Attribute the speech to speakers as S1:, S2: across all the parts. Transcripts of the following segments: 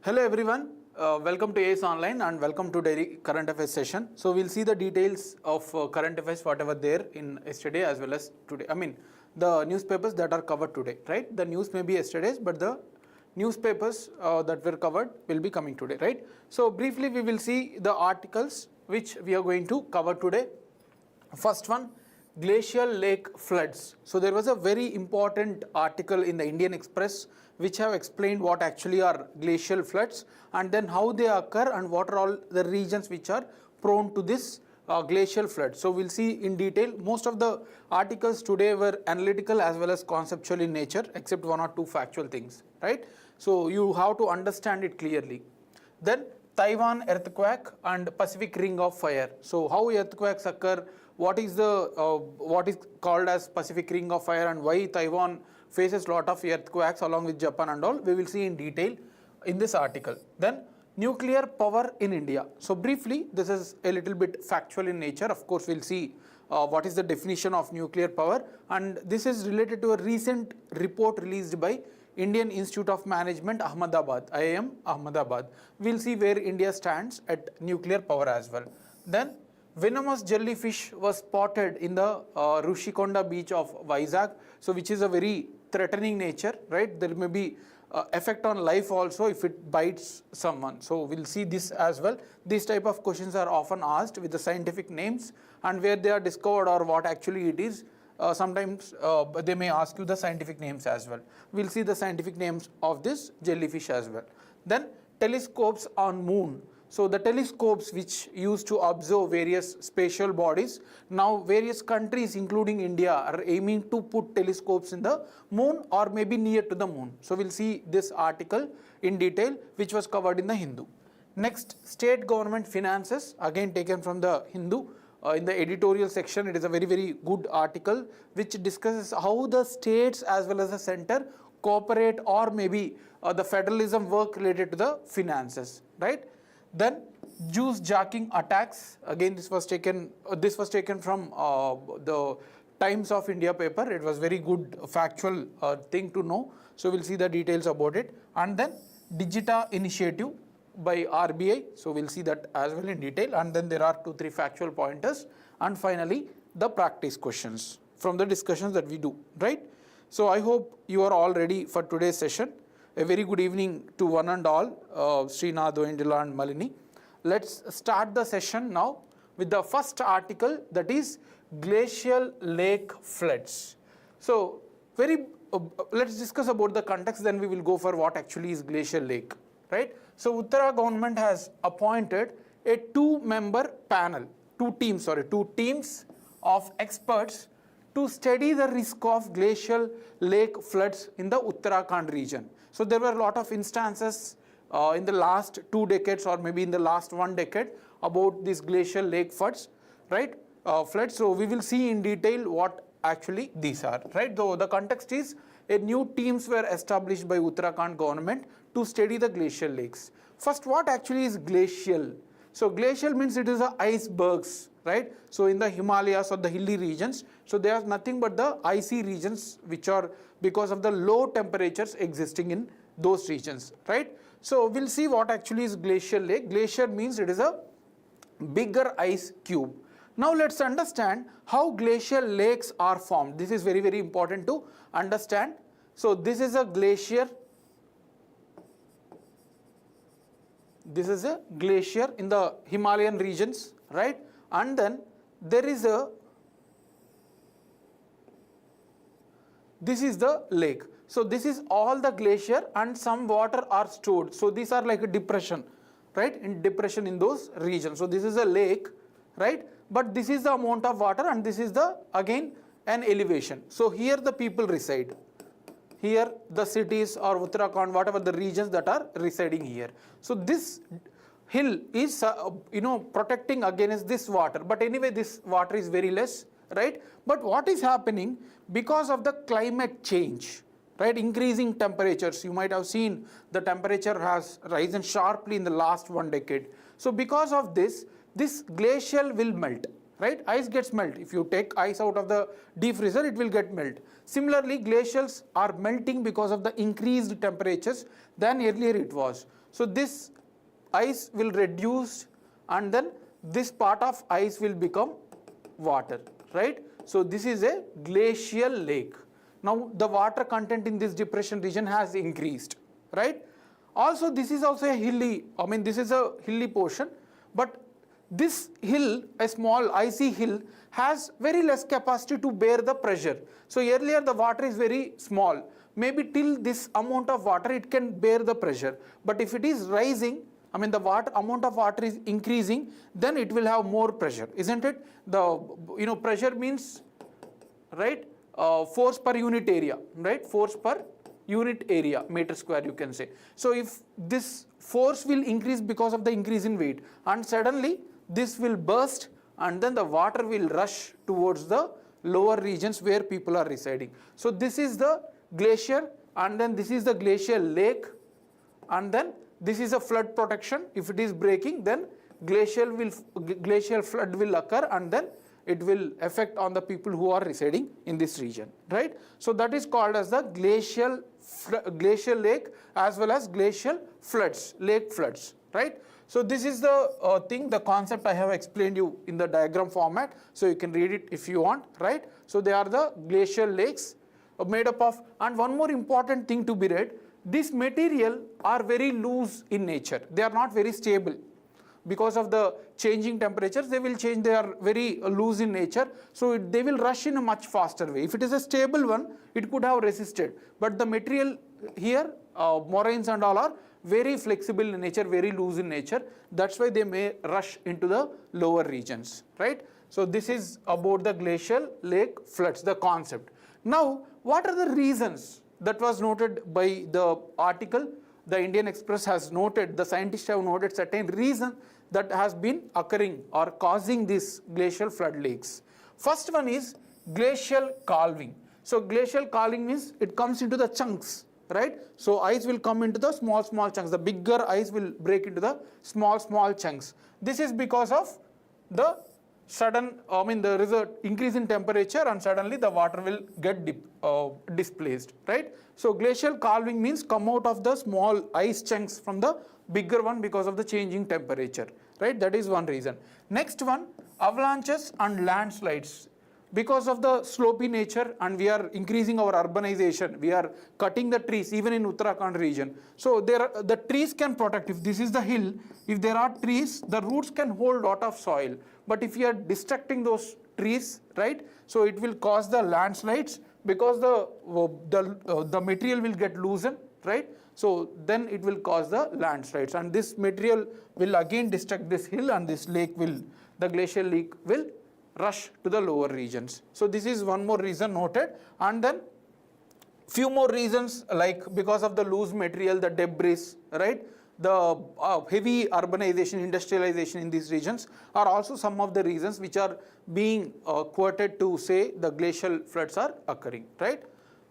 S1: Hello everyone, welcome to ACE Online and welcome to daily current affairs session. So we'll see the details of current affairs whatever there in yesterday as well as today. I mean the newspapers that are covered today, right? The news may be yesterday's, but the newspapers that were covered will be coming today, right? So briefly we will see the articles which we are going to cover today. First one, glacial lake floods. So there was a very important article in the Indian Express which have explained what actually are glacial floods and then how they occur and what are all the regions which are prone to this glacial flood. So we'll see in detail. Most of the articles today were analytical as well as conceptual in nature, except one or two factual things, right? So you have to understand it clearly. Then Taiwan earthquake and Pacific Ring of Fire. So how earthquakes occur, what is called as Pacific Ring of Fire and why Taiwan faces lot of earthquakes along with Japan and all, we will see in detail in this article. Then nuclear power in India. So briefly, this is a little bit factual in nature. Of course, we'll see what is the definition of nuclear power, and this is related to a recent report released by Indian Institute of Management, Ahmedabad, IIM Ahmedabad. We'll see where India stands at nuclear power as well. Then venomous jellyfish was spotted in the Rushikonda beach of Vizag, so which is a very threatening nature, right? There may be effect on life also if it bites someone. So we'll see this as well. These type of questions are often asked with the scientific names and where they are discovered or what actually it is. Sometimes they may ask you the scientific names as well. We'll see the scientific names of this jellyfish as well. Then telescopes on moon. So the telescopes which used to observe various spatial bodies, now various countries including India are aiming to put telescopes in the moon or maybe near to the moon. So we'll see this article in detail which was covered in the Hindu. Next, state government finances, again taken from the Hindu. In the editorial section, it is a very good article which discusses how the states as well as the center cooperate or maybe the federalism work related to the finances, right? Then juice jacking attacks, again this was taken from the Times of India paper. It was very good factual thing to know, so we'll see the details about it. And then Digita initiative by RBI, so we'll see that as well in detail. And then there are 2-3 factual pointers, and finally the practice questions from the discussions that we do, right? So I hope you are all ready for today's session. A very good evening to one and all, Srinath, Indila and Malini. Let's start the session now with the first article, that is glacial lake floods. So let's discuss about the context, then we will go for what actually is glacial lake, right? So Uttara government has appointed a two-member panel, two teams of experts to study the risk of glacial lake floods in the Uttarakhand region. So there were a lot of instances in the last 2 decades or maybe in the last 1 decade about these glacial lake floods, right? Floods. So we will see in detail what actually these are, right? Though the context is a new teams were established by Uttarakhand government to study the glacial lakes. First, what actually is glacial? So glacial means it is the icebergs, right? So in the Himalayas or the hilly regions, so they are nothing but the icy regions which are because of the low temperatures existing in those regions, right? So we'll see what actually is glacial lake. Glacier means it is a bigger ice cube. Now let's understand how glacial lakes are formed. This is very important to understand. So this is a glacier. This is a glacier in the Himalayan regions, right? And then there is this is the lake. So this is all the glacier and some water are stored. So these are like a depression, right? In depression in those regions. So this is a lake, right? But this is the amount of water and this is the again an elevation. So here the people reside. Here the cities or Uttarakhand, whatever the regions that are residing here. So this hill is protecting against this water, but anyway this water is very less, right? But what is happening because of the climate change, right? Increasing temperatures, you might have seen the temperature has risen sharply in the last 1 decade. So because of this glacial will melt, right? Ice gets melt. If you take ice out of the deep freezer, it will get melt. Similarly, glacials are melting because of the increased temperatures than earlier it was. So this ice will reduce and then this part of ice will become water, right? So this is a glacial lake. Now the water content in this depression region has increased, right? Also this is also a hilly, this is a hilly portion, but this hill, a small icy hill, has very less capacity to bear the pressure. So earlier the water is very small. Maybe till this amount of water it can bear the pressure. But if it is rising, the amount of water is increasing, then it will have more pressure, isn't it? The pressure means, right, force per unit area, right? Force per unit area, meter square you can say. So if this force will increase because of the increase in weight, and suddenly this will burst and then the water will rush towards the lower regions where people are residing. So this is the glacier, and then this is the glacial lake, and then this is a flood protection. If it is breaking, then glacial flood will occur, and then it will affect on the people who are residing in this region, right? So that is called as the glacial lake as well as glacial floods, lake floods, right? So this is the the concept I have explained you in the diagram format, so you can read it if you want, right? So they are the glacial lakes made up of, and one more important thing to be read, this material are very loose in nature. They are not very stable. Because of the changing temperatures, they will change, they are very loose in nature, so they will rush in a much faster way. If it is a stable one, it could have resisted, but the material here, moraines and all are very flexible in nature, very loose in nature. That's why they may rush into the lower regions, right? So this is about the glacial lake floods, the concept. Now, what are the reasons that was noted by the article? The Indian Express has noted, the scientists have noted certain reason that has been occurring or causing these glacial flood lakes. First one is glacial calving. So glacial calving means it comes into the chunks, right? So ice will come into the small chunks. The bigger ice will break into the small chunks. This is because of the sudden, there is an increase in temperature and suddenly the water will get displaced, right? So glacial calving means come out of the small ice chunks from the bigger one because of the changing temperature, right? That is one reason. Next one, avalanches and landslides. Because of the slopy nature and we are increasing our urbanization, we are cutting the trees even in Uttarakhand region. So the trees can protect. If this is the hill, if there are trees, the roots can hold lot of soil. But if you are destructing those trees, right, so it will cause the landslides because the material will get loosened, right? So then it will cause the landslides, and this material will again destruct this hill, and this lake will, the glacial lake will rush to the lower regions. So this is one more reason noted, and then few more reasons, like because of the loose material, the debris, right? The heavy urbanization, industrialization in these regions are also some of the reasons which are being quoted to say the glacial floods are occurring, right?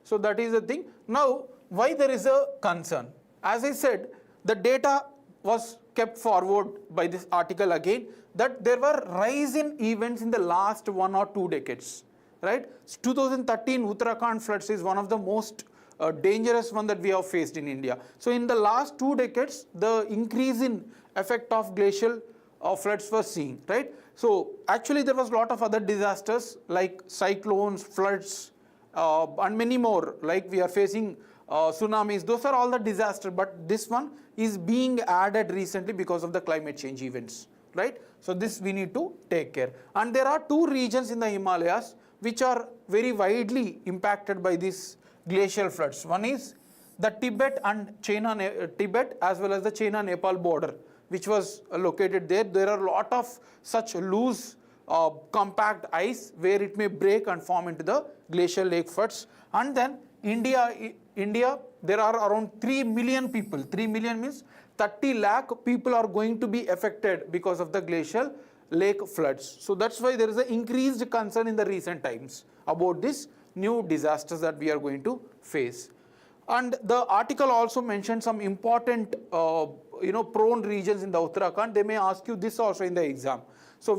S1: So that is the thing. Now, why there is a concern? As I said, the data was kept forward by this article again, that there were rise in events in the last 1 or 2 decades, right? 2013 Uttarakhand floods is one of the most dangerous one that we have faced in India. So in the last 2 decades, the increase in effect of glacial floods was seen, right? So actually there was a lot of other disasters like cyclones, floods, and many more, like we are facing tsunamis. Those are all the disasters, but this one is being added recently because of the climate change events, right? So this we need to take care. And there are 2 regions in the Himalayas which are very widely impacted by these glacial floods. One is the Tibet and Tibet as well as the China-Nepal border, which was located there. There are a lot of such loose compact ice where it may break and form into the glacial lake floods. And then India, there are around 3 million people. 3 million means 30 lakh people are going to be affected because of the glacial lake floods. So that's why there is an increased concern in the recent times about this new disasters that we are going to face. And the article also mentioned some important prone regions in the Uttarakhand. They may ask you this also in the exam. So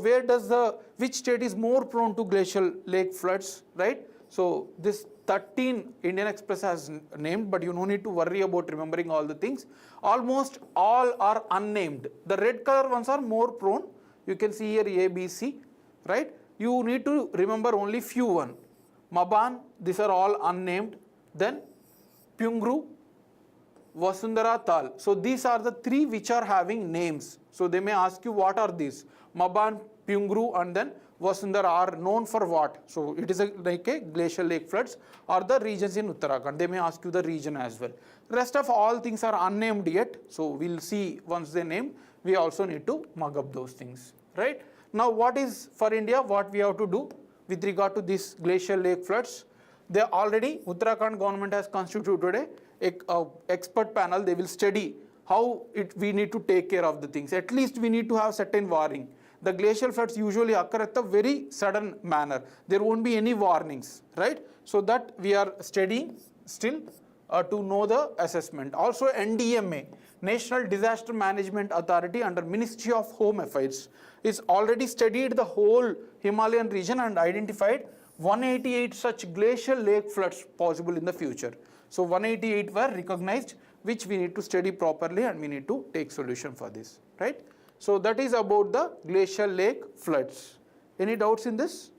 S1: which state is more prone to glacial lake floods, right? So this 13 Indian Express has named, but you no need to worry about remembering all the things. Almost all are unnamed. The red color ones are more prone. You can see here A, B, C, right? You need to remember only few one. Maban, these are all unnamed. Then Pyungru, Vasundhara, Tal. So these are the three which are having names. So they may ask you what are these? Maban, Pyungru and then Vasundhara are known for what? So it is like a glacial lake floods or the regions in Uttarakhand. They may ask you the region as well. Rest of all things are unnamed yet. So we'll see once they name. We also need to mug up those things, right? Now what is for India, what we have to do with regard to this glacial lake floods? They already, Uttarakhand government has constituted a expert panel. They will study how we need to take care of the things. At least we need to have certain warning. The glacial floods usually occur at a very sudden manner. There won't be any warnings, right? So that we are studying still to know the assessment. Also NDMA, National Disaster Management Authority under Ministry of Home Affairs, is already studied the whole Himalayan region and identified 188 such glacial lake floods possible in the future. So 188 were recognized, which we need to study properly and we need to take solution for this, right? So that is about the glacial lake floods. Any doubts in this?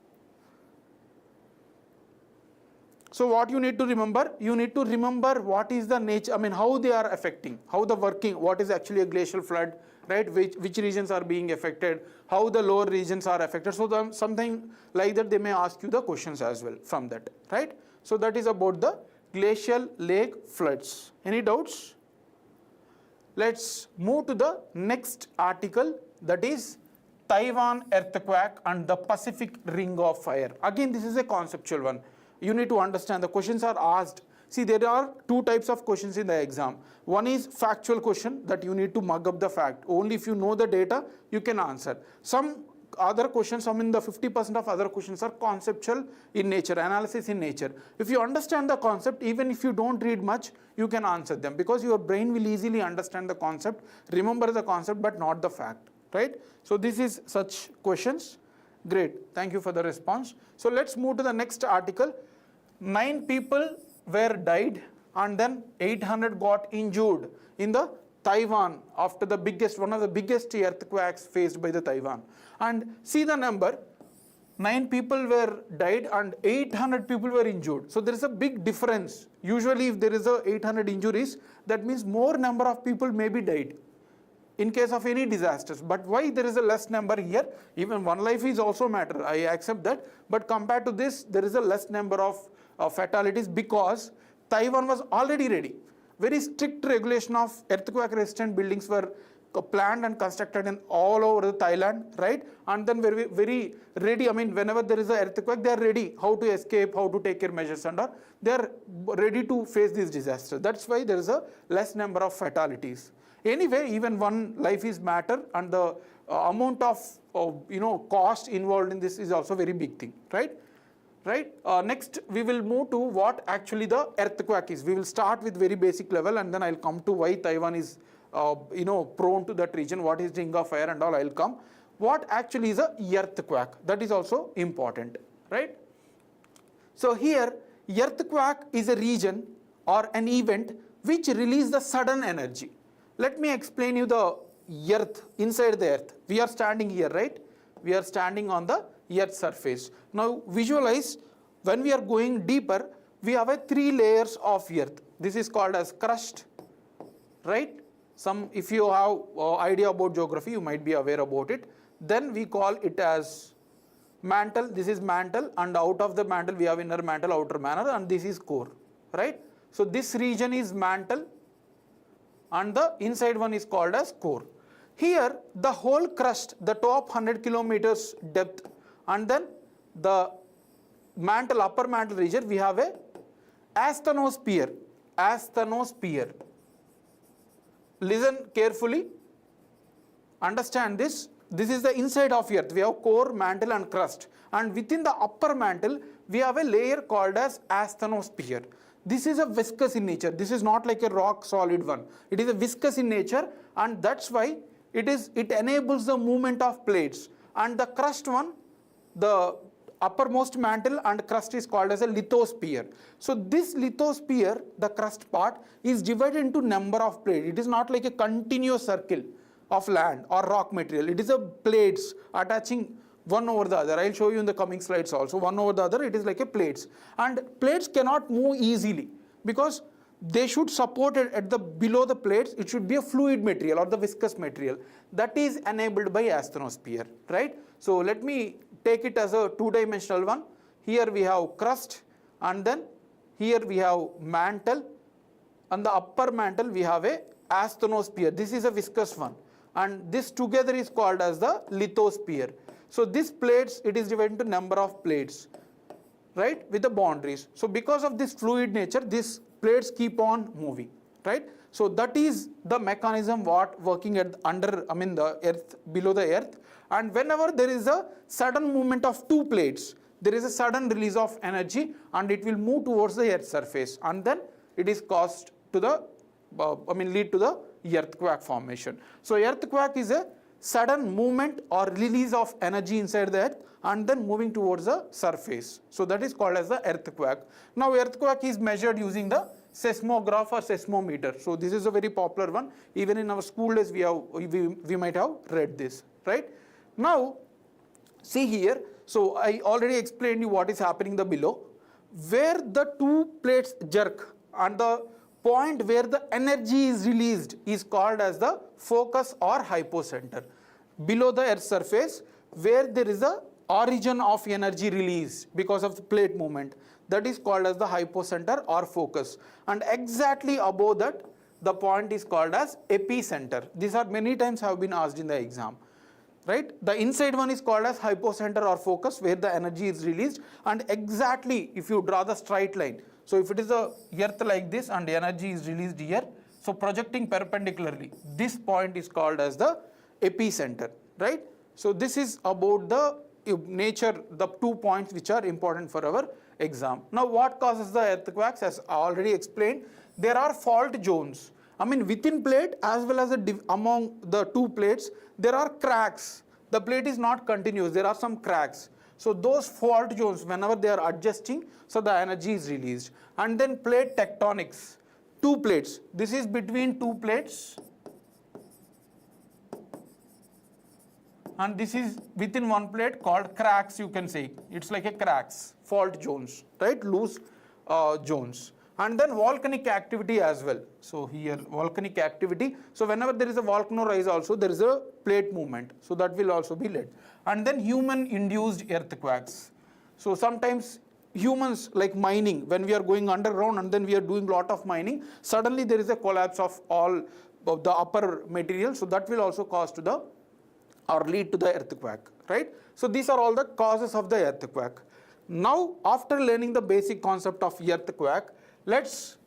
S1: So what you need to remember? You need to remember what is the nature, I mean how they are affecting, how the working, what is actually a glacial flood, right? Which regions are being affected, how the lower regions are affected. So something like that they may ask you the questions as well from that, right? So that is about the glacial lake floods. Any doubts? Let's move to the next article, that is Taiwan earthquake and the Pacific Ring of Fire. Again, this is a conceptual one. You need to understand the questions are asked. See, there are two types of questions in the exam. One is factual question that you need to mug up the fact. Only if you know the data, you can answer. Some other questions, I mean the 50% of other questions are conceptual in nature, analysis in nature. If you understand the concept, even if you don't read much, you can answer them because your brain will easily understand the concept, remember the concept but not the fact, right? So this is such questions. Great, thank you for the response. So let's move to the next article. 9 people were died and then 800 got injured in the Taiwan after the biggest, one of the biggest earthquakes faced by the Taiwan. And see the number, 9 people were died and 800 people were injured. So there is a big difference. Usually if there is a 800 injuries, that means more number of people may be died in case of any disasters. But why there is a less number here? Even one life is also matter, I accept that. But compared to this, there is a less number of fatalities because Taiwan was already ready. Very strict regulation of earthquake resistant buildings were planned and constructed in all over Thailand, right? And then very ready, I mean whenever there is an earthquake, they are ready how to escape, how to take care measures and all. They are ready to face this disaster. That's why there is a less number of fatalities. Anyway, even one life is matter and the amount of cost involved in this is also very big thing, right? Next, we will move to what actually the earthquake is. We will start with very basic level and then I'll come to why Taiwan is prone to that region, what is Ring of Fire and all I'll come. What actually is a earthquake? That is also important, right? So here, earthquake is a region or an event which release the sudden energy. Let me explain you the earth, inside the earth. We are standing here, right? We are standing on the earth surface. Now visualize when we are going deeper, we have 3 layers of earth. This is called as crust, right? If you have idea about geography, you might be aware about it. Then we call it as mantle. This is mantle, and out of the mantle we have inner mantle, outer mantle, and this is core, right? So this region is mantle and the inside one is called as core. Here the whole crust, the top 100 kilometers depth, and then the mantle, upper mantle region, we have a asthenosphere. Listen carefully, understand this. This is the inside of earth. We have core, mantle and crust, and within the upper mantle we have a layer called as asthenosphere. This is a viscous in nature. This is not like a rock solid one. It is a viscous in nature, and that's why it enables the movement of plates. And the crust one, the uppermost mantle and crust is called as a lithosphere. So this lithosphere, the crust part, is divided into number of plates. It is not like a continuous circle of land or rock material. It is a plates attaching one over the other. I'll show you in the coming slides also. One over the other, it is like a plates. And plates cannot move easily because they should support it at the below the plates. It should be a fluid material or the viscous material that is enabled by asthenosphere, right? So let me take it as a two-dimensional one. Here we have crust, and then here we have mantle. On the upper mantle we have a asthenosphere. This is a viscous one, and this together is called as the lithosphere. So this plates, it is divided into number of plates, right, with the boundaries. So because of this fluid nature, these plates keep on moving, right? So that is the mechanism what working at under, the earth, below the earth. And whenever there is a sudden movement of two plates, there is a sudden release of energy and it will move towards the earth surface, and then it is caused to the, lead to the earthquake formation. So earthquake is a sudden movement or release of energy inside the earth and then moving towards the surface. So that is called as the earthquake. Now earthquake is measured using the seismograph or seismometer. So this is a very popular one. Even in our school days we might have read this, right? Now see here, so I already explained you what is happening the below. Where the two plates jerk and the point where the energy is released is called as the focus or hypocenter. Below the earth's surface, where there is a origin of energy release because of the plate movement, that is called as the hypocenter or focus. And exactly above that, the point is called as epicenter. These are many times have been asked in the exam, right? The inside one is called as hypocenter or focus, where the energy is released. And exactly if you draw the straight line, so if it is a earth like this and energy is released here, so projecting perpendicularly, this point is called as the epicenter, right? So this is about the nature, the 2 points which are important for our exam. Now what causes the earthquakes? As I already explained, there are fault zones. Within plate as well as among the two plates, there are cracks. The plate is not continuous, there are some cracks. So those fault zones, whenever they are adjusting, so the energy is released. And then plate tectonics, two plates. This is between two plates, and this is within one plate called cracks, you can say. It's like a cracks, fault zones, right? Loose zones. And then volcanic activity as well. So here volcanic activity. So whenever there is a volcano rise also, there is a plate movement. So that will also be led. And then human induced earthquakes. So sometimes humans, like mining, when we are going underground and then we are doing lot of mining, suddenly there is a collapse of all of the upper material. So that will also cause to the or lead to the earthquake, right? So these are all the causes of the earthquake. Now after learning the basic concept of earthquake, let's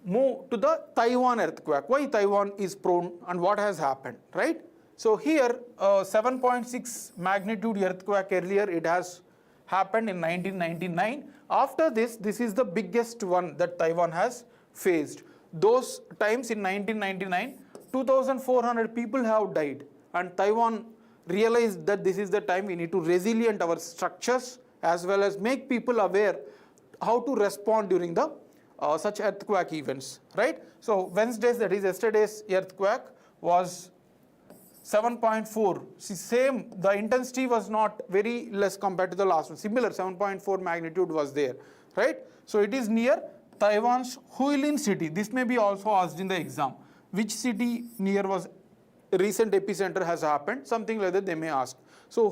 S1: move to the Taiwan earthquake. Why Taiwan is prone and what has happened, right? So here 7.6 magnitude earthquake earlier, it has happened in 1999. After this is the biggest one that Taiwan has faced. Those times in 1999, 2,400 people have died, and Taiwan realized that this is the time we need to resilient our structures as well as make people aware how to respond during the such earthquake events, right? So Wednesday's, that is yesterday's earthquake was 7.4. See, same, the intensity was not very less compared to the last one. Similar 7.4 magnitude was there, right? So it is near Taiwan's Huilin city. This may be also asked in the exam. Which city near was recent epicenter has happened? Something like that they may ask. So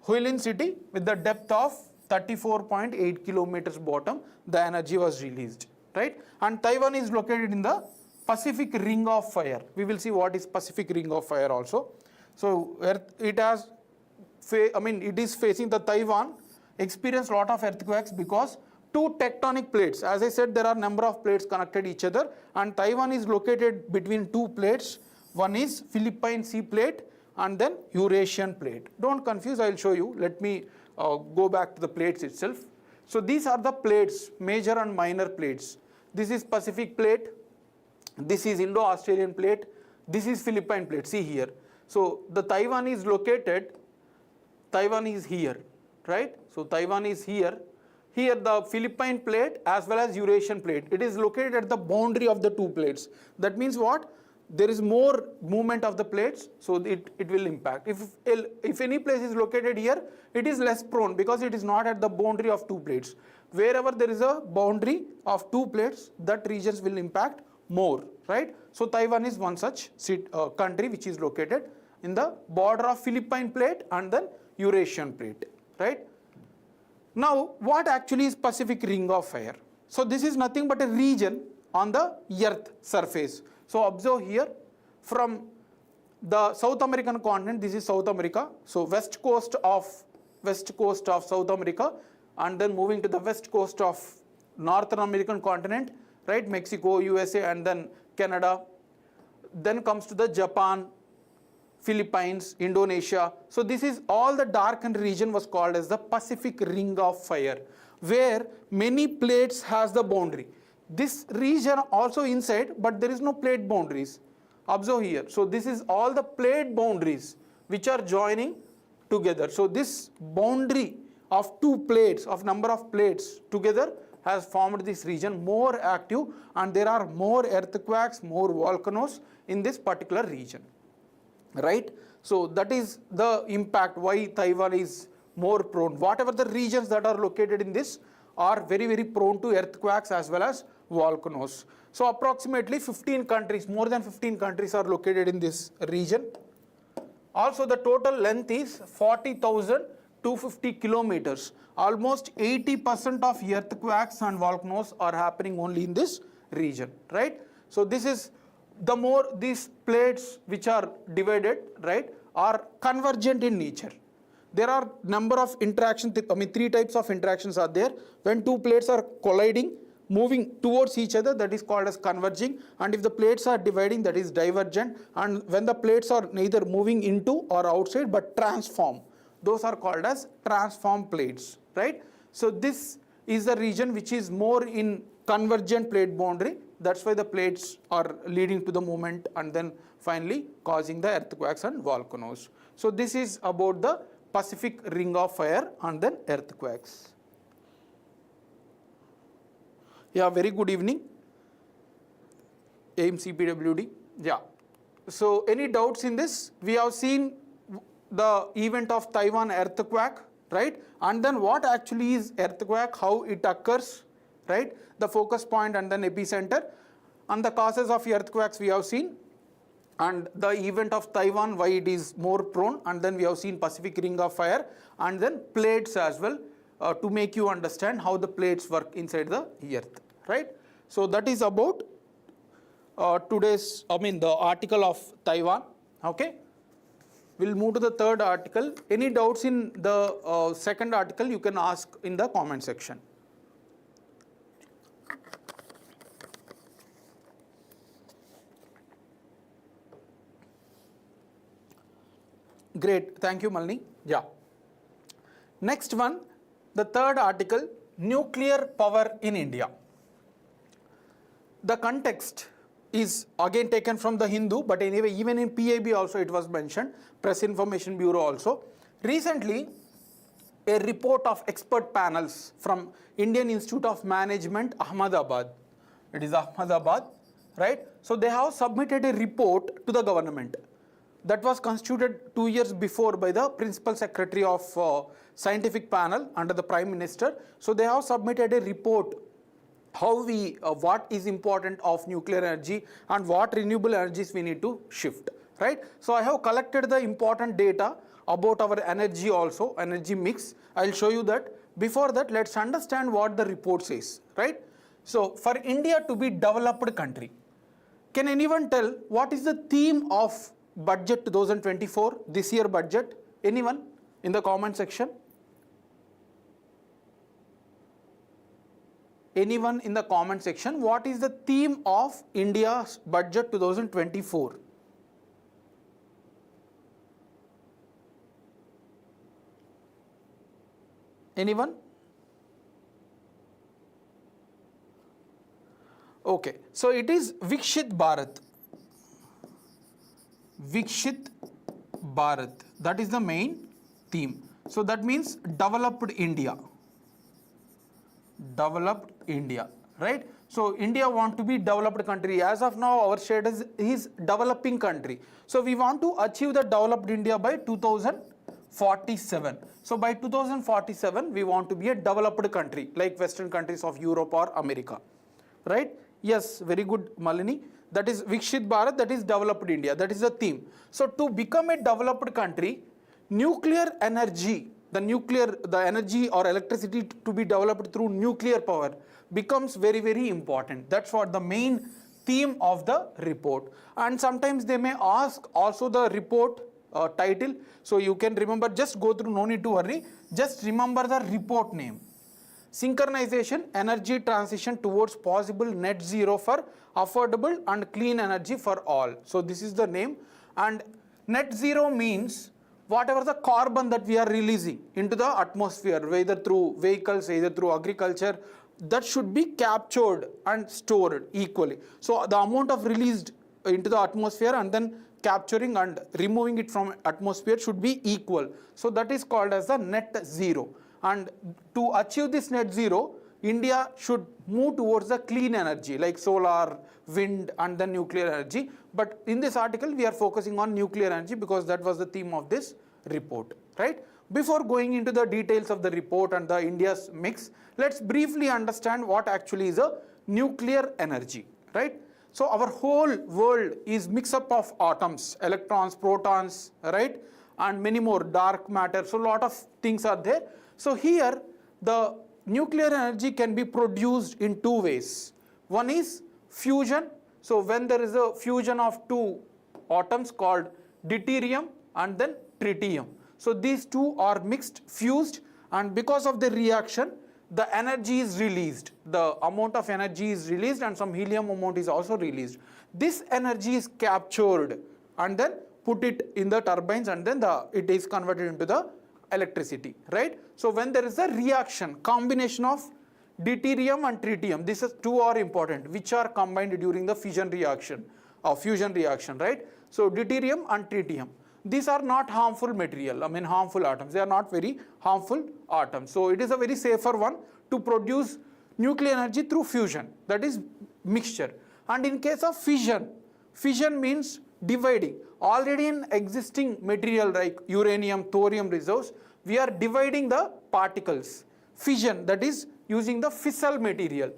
S1: Huilin city with the depth of 34.8 kilometers bottom, the energy was released, right? And Taiwan is located in the Pacific Ring of Fire. We will see what is Pacific Ring of Fire also. So it is facing the Taiwan, experienced lot of earthquakes because two tectonic plates. As I said, there are number of plates connected each other, and Taiwan is located between two plates. One is Philippine Sea plate and then Eurasian plate. Don't confuse, I will show you. Let me go back to the plates itself. So these are the plates, major and minor plates. This is Pacific plate, this is Indo-Australian plate, this is Philippine plate. See here. So the Taiwan is located, Taiwan is here, right? So Taiwan is here. Here the Philippine plate as well as Eurasian plate. It is located at the boundary of the two plates. That means what? There is more movement of the plates, so it will impact. If any place is located here, it is less prone because it is not at the boundary of two plates. Wherever there is a boundary of two plates, that regions will impact more, right? So Taiwan is one such country which is located in the border of Philippine plate and then Eurasian plate, right? Now, what actually is Pacific Ring of Fire? So this is nothing but a region on the Earth surface. So observe here, from the South American continent, this is South America. So west coast of South America, and then moving to the west coast of Northern American continent, right? Mexico, USA, and then Canada. Then comes to the Japan, Philippines, Indonesia. So this is all the darkened region was called as the Pacific Ring of Fire, where many plates has the boundary. This region also inside, but there is no plate boundaries. Observe here. So this is all the plate boundaries which are joining together. So this boundary of two plates, of number of plates together, has formed this region more active, and there are more earthquakes, more volcanoes in this particular region. Right? So that is the impact why Taiwan is more prone. Whatever the regions that are located in this are very, very prone to earthquakes as well as volcanoes. So approximately 15 countries, more than 15 countries are located in this region. Also the total length is 40,250 kilometers. Almost 80% of earthquakes and volcanoes are happening only in this region, right? So this is the more these plates which are divided, right, are convergent in nature. There are number of interactions, three types of interactions are there. When two plates are colliding, moving towards each other, that is called as converging, and if the plates are dividing, that is divergent, and when the plates are neither moving into or outside but transform, those are called as transform plates, right? So this is the region which is more in convergent plate boundary. That's why the plates are leading to the movement and then finally causing the earthquakes and volcanoes. So this is about the Pacific Ring of Fire and then earthquakes. Yeah, very good evening. AIM CPWD. Yeah. So any doubts in this? We have seen the event of Taiwan earthquake, right? And then what actually is earthquake, how it occurs, right? The focus point and then epicenter, and the causes of earthquakes we have seen, and the event of Taiwan, why it is more prone, and then we have seen Pacific Ring of Fire, and then plates as well, to make you understand how the plates work inside the earth, right? So that is about the article of Taiwan, okay? We'll move to the third article. Any doubts in the second article, you can ask in the comment section. Great, thank you, Malini. Yeah. Next one, the third article, nuclear power in India. The context is again taken from the Hindu, but anyway, even in PIB also it was mentioned, Press Information Bureau also. Recently, a report of expert panels from Indian Institute of Management, Ahmedabad. It is Ahmedabad, right? So they have submitted a report to the government. That was constituted 2 years before by the Principal Secretary of Scientific Panel under the Prime Minister. So they have submitted a report how what is important of nuclear energy and what renewable energies we need to shift, right? So I have collected the important data about our energy also, energy mix. I'll show you that. Before that, let's understand what the report says, right? So for India to be developed country, can anyone tell what is the theme of budget 2024, this year budget? Anyone in the comment section? Anyone in the comment section, what is the theme of India's budget 2024? Anyone? Okay, so it is Vikshit Bharat. Vikshit Bharat, that is the main theme. So that means developed India. Developed India, right? So India want to be developed country. As of now, our status is developing country. So we want to achieve the developed India by 2047. So by 2047, we want to be a developed country like Western countries of Europe or America, right? Yes, very good, Malini. That is Vikshit Bharat, that is developed India. That is the theme. So to become a developed country, nuclear energy, the energy or electricity to be developed through nuclear power becomes very, very important. That's what the main theme of the report. And sometimes they may ask also the report title. So you can remember, just go through, no need to worry. Just remember the report name. Synchronization, energy transition towards possible net zero for affordable and clean energy for all. So this is the name. And net zero means whatever the carbon that we are releasing into the atmosphere, whether through vehicles, either through agriculture, that should be captured and stored equally. So the amount of released into the atmosphere and then capturing and removing it from atmosphere should be equal. So that is called as the net zero. And to achieve this net zero, India should move towards the clean energy like solar, wind and then nuclear energy. But in this article, we are focusing on nuclear energy because that was the theme of this report, right? Before going into the details of the report and the India's mix, let's briefly understand what actually is a nuclear energy, right? So our whole world is mix up of atoms, electrons, protons, right? And many more, dark matter. So a lot of things are there. So here the nuclear energy can be produced in two ways. One is fusion. So when there is a fusion of two atoms called deuterium and then tritium. So these two are mixed, fused, and because of the reaction, the energy is released. The amount of energy is released and some helium amount is also released. This energy is captured and then put it in the turbines and then it is converted into the electricity, right? So when there is a reaction, combination of deuterium and tritium, these two are important, which are combined during the fission reaction or fusion reaction, right? So deuterium and tritium, these are not harmful material, harmful atoms. They are not very harmful atoms. So it is a very safer one to produce nuclear energy through fusion, that is mixture. And in case of fission, fission means dividing. Already in existing material like uranium, thorium reserves, we are dividing the particles. Fission, that is using the fissile material.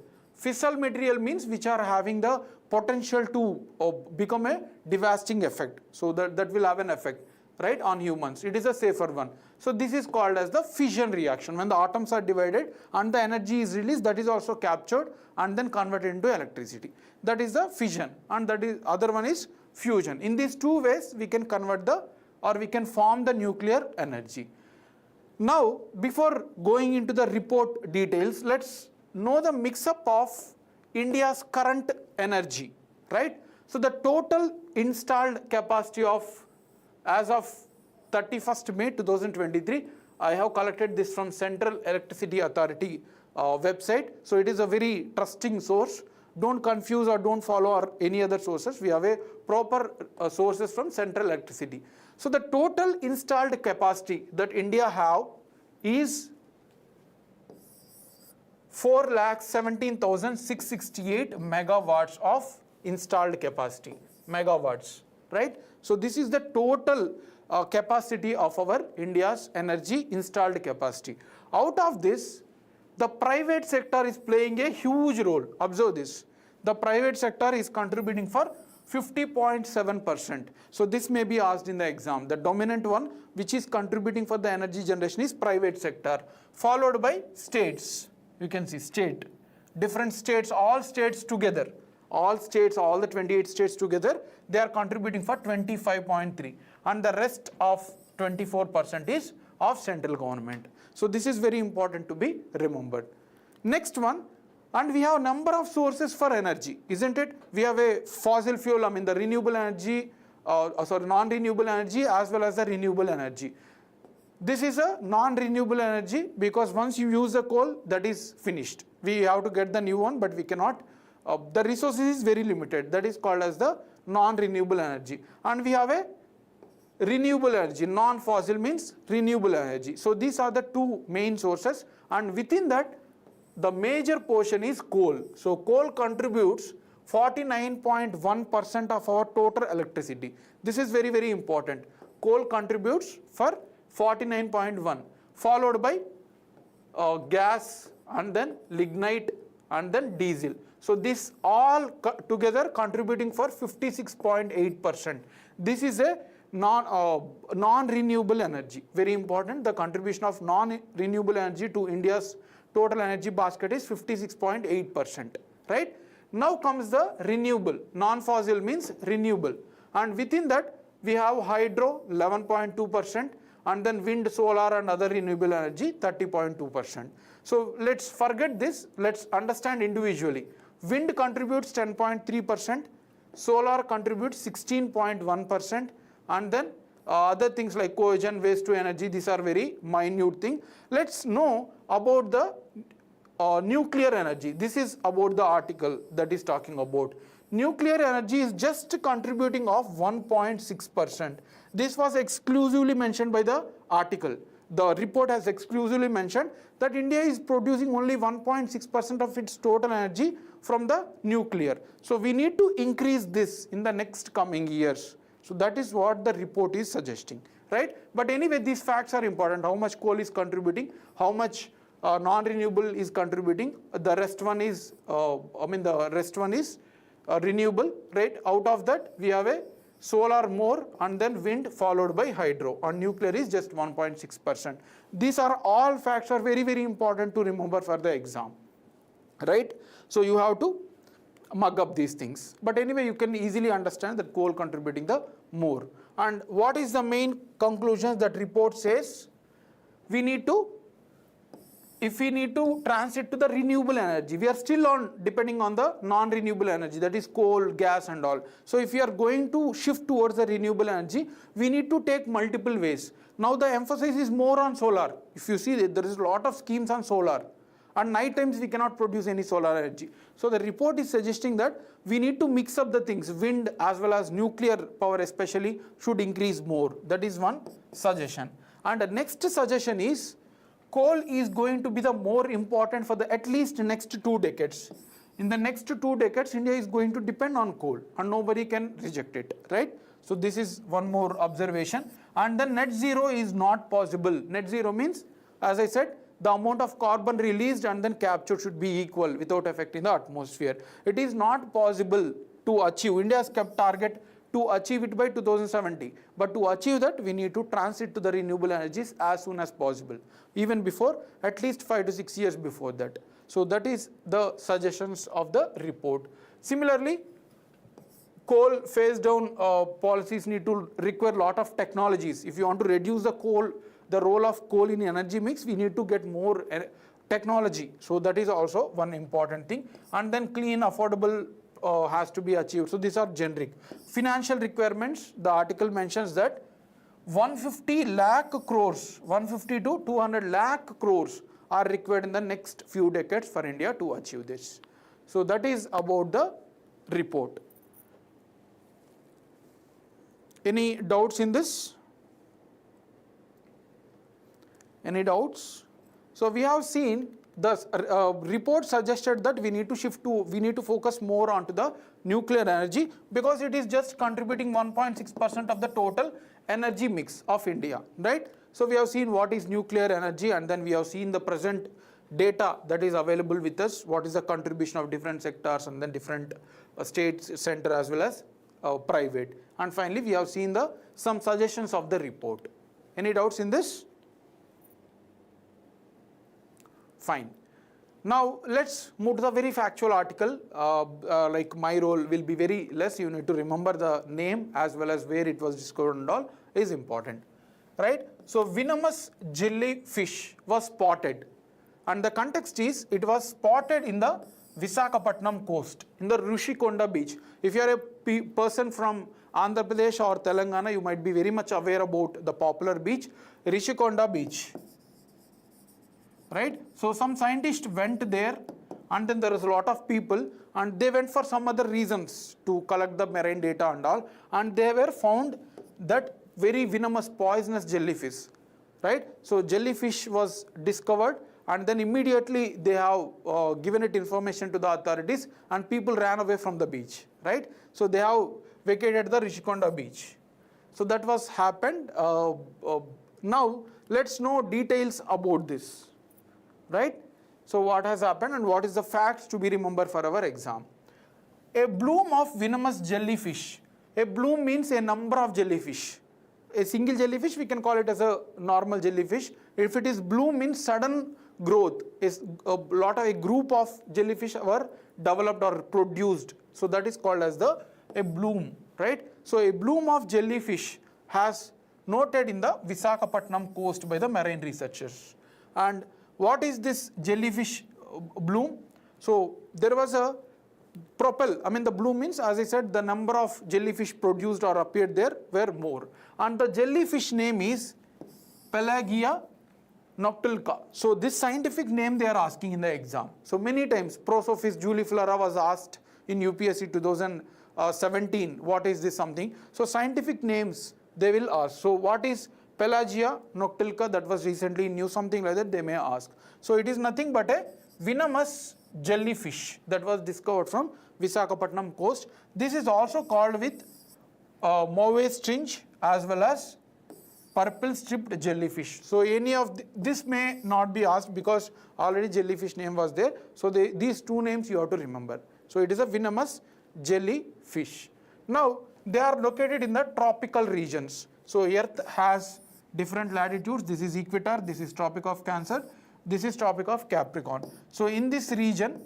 S1: Fissile material means which are having the potential to become a devastating effect. So that will have an effect, right, on humans. It is a safer one. So this is called as the fission reaction. When the atoms are divided and the energy is released, that is also captured and then converted into electricity. That is the fission, and that is other one is fusion. In these two ways, we can convert we can form the nuclear energy. Now, before going into the report details, let's know the mix-up of India's current energy, right? So the total installed capacity as of 31st May 2023, I have collected this from Central Electricity Authority website. So it is a very trusting source. Don't confuse or don't follow any other sources. We have a proper sources from Central Electricity. So the total installed capacity that India have is 4,17,668 megawatts of installed capacity, megawatts, right? So this is the total capacity of our India's energy installed capacity. Out of this, the private sector is playing a huge role. Observe this. The private sector is contributing for 50.7%. So this may be asked in the exam. The dominant one which is contributing for the energy generation is private sector, followed by states. You can see state, different states, all states together. All states, all the 28 states together, they are contributing for 25.3%. And the rest of 24% is of central government. So this is very important to be remembered. Next one, and we have a number of sources for energy, isn't it? We have a fossil fuel, the renewable energy, non-renewable energy as well as the renewable energy. This is a non-renewable energy because once you use the coal, that is finished. We have to get the new one, but we cannot. The resources is very limited. That is called as the non-renewable energy. And we have a renewable energy. Non-fossil means renewable energy. So these are the two main sources, and within that the major portion is coal. So coal contributes 49.1% of our total electricity. This is very, very important. Coal contributes for 49.1, followed by gas, and then lignite, and then diesel. So this all together contributing for 56.8%. This is a non-renewable energy. Very important. The contribution of non-renewable energy to India's total energy basket is 56.8%. Right? Now comes the renewable. Non-fossil means renewable, and within that we have hydro 11.2%, and then wind, solar, and other renewable energy 30.2%. So let's forget this. Let's understand individually. Wind contributes 10.3%, solar contributes 16.1%, and then other things like cogen, waste to energy, these are very minute thing. Let's know about the nuclear energy. This is about the article that is talking about. Nuclear energy is just contributing of 1.6%. This was exclusively mentioned by the article. The report has exclusively mentioned that India is producing only 1.6% of its total energy from the nuclear. So we need to increase this in the next coming years. So that is what the report is suggesting, right? But anyway, these facts are important. How much coal is contributing, how much non-renewable is contributing. The rest one is, renewable, right? Out of that, we have a solar more, and then wind followed by hydro, and nuclear is just 1.6%. These are all facts are very, very important to remember for the exam, right? So you have to mug up these things. But anyway, you can easily understand that coal contributing the more. And what is the main conclusions that report says? We need to, if we need to transit to the renewable energy, we are still on depending on the non-renewable energy, that is coal, gas and all. So if we are going to shift towards the renewable energy, we need to take multiple ways. Now the emphasis is more on solar. If you see that there is a lot of schemes on solar, and night times we cannot produce any solar energy. So the report is suggesting that we need to mix up the things. Wind as well as nuclear power especially should increase more. That is one suggestion. And the next suggestion is coal is going to be the more important for the at least next 2 decades. In the next 2 decades, India is going to depend on coal, and nobody can reject it, right? So this is one more observation. And then net zero is not possible. Net zero means, as I said, the amount of carbon released and then captured should be equal without affecting the atmosphere. It is not possible to achieve. India has kept target to achieve it by 2070. But to achieve that, we need to transit to the renewable energies as soon as possible. Even before, at least 5 to 6 years before that. So that is the suggestions of the report. Similarly, coal phase down policies need to require a lot of technologies. If you want to reduce the role of coal in energy mix, we need to get more technology. So that is also one important thing. And then clean, affordable has to be achieved. So these are generic. Financial requirements, the article mentions that 150 lakh crores, 150 to 200 lakh crores are required in the next few decades for India to achieve this. So that is about the report. Any doubts in this? Any doubts? So we have seen the report suggested that we need to focus more onto the nuclear energy because it is just contributing 1.6% of the total energy mix of India, right? So we have seen what is nuclear energy, and then we have seen the present data that is available with us, what is the contribution of different sectors and then different states, center as well as private. And finally, we have seen some suggestions of the report. Any doubts in this? Fine. Now let's move to the very factual article. Like my role will be very less. You need to remember the name as well as where it was discovered and all is important, right? So venomous jellyfish was spotted, and the context is it was spotted in the Visakhapatnam coast, in the Rishikonda beach. If you are a person from Andhra Pradesh or Telangana, you might be very much aware about the popular beach, Rishikonda beach. Right? So some scientists went there, and then there was a lot of people, and they went for some other reasons to collect the marine data and all, and they were found that very venomous poisonous jellyfish, right? So jellyfish was discovered, and then immediately they have given it information to the authorities, and people ran away from the beach, right? So they have vacated the Rishikonda beach. So that was happened. Now let's know details about this, right? So what has happened and what is the facts to be remembered for our exam. A bloom of venomous jellyfish. A bloom means a number of jellyfish. A single jellyfish, we can call it as a normal jellyfish. If it is bloom, means sudden growth, is a group of jellyfish were developed or produced. So that is called as a bloom, right? So a bloom of jellyfish has noted in the Visakhapatnam coast by the marine researchers. And what is this jellyfish bloom? So there was a the bloom means, as I said, the number of jellyfish produced or appeared there were more. And the jellyfish name is Pelagia noctiluca. So this scientific name they are asking in the exam. So many times Prosophis juliflora was asked in UPSC 2017, what is this something? So scientific names they will ask. So what is Pelagia noctiluca? That was recently in news, something like that they may ask. So it is nothing but a venomous jellyfish that was discovered from Visakhapatnam coast. This is also called with mauve stringe as well as purple stripped jellyfish. So any of this may not be asked because already jellyfish name was there. So these two names you have to remember. So it is a venomous jellyfish. Now they are located in the tropical regions. So Earth has different latitudes. This is equator, this is Tropic of Cancer, this is Tropic of Capricorn. So in this region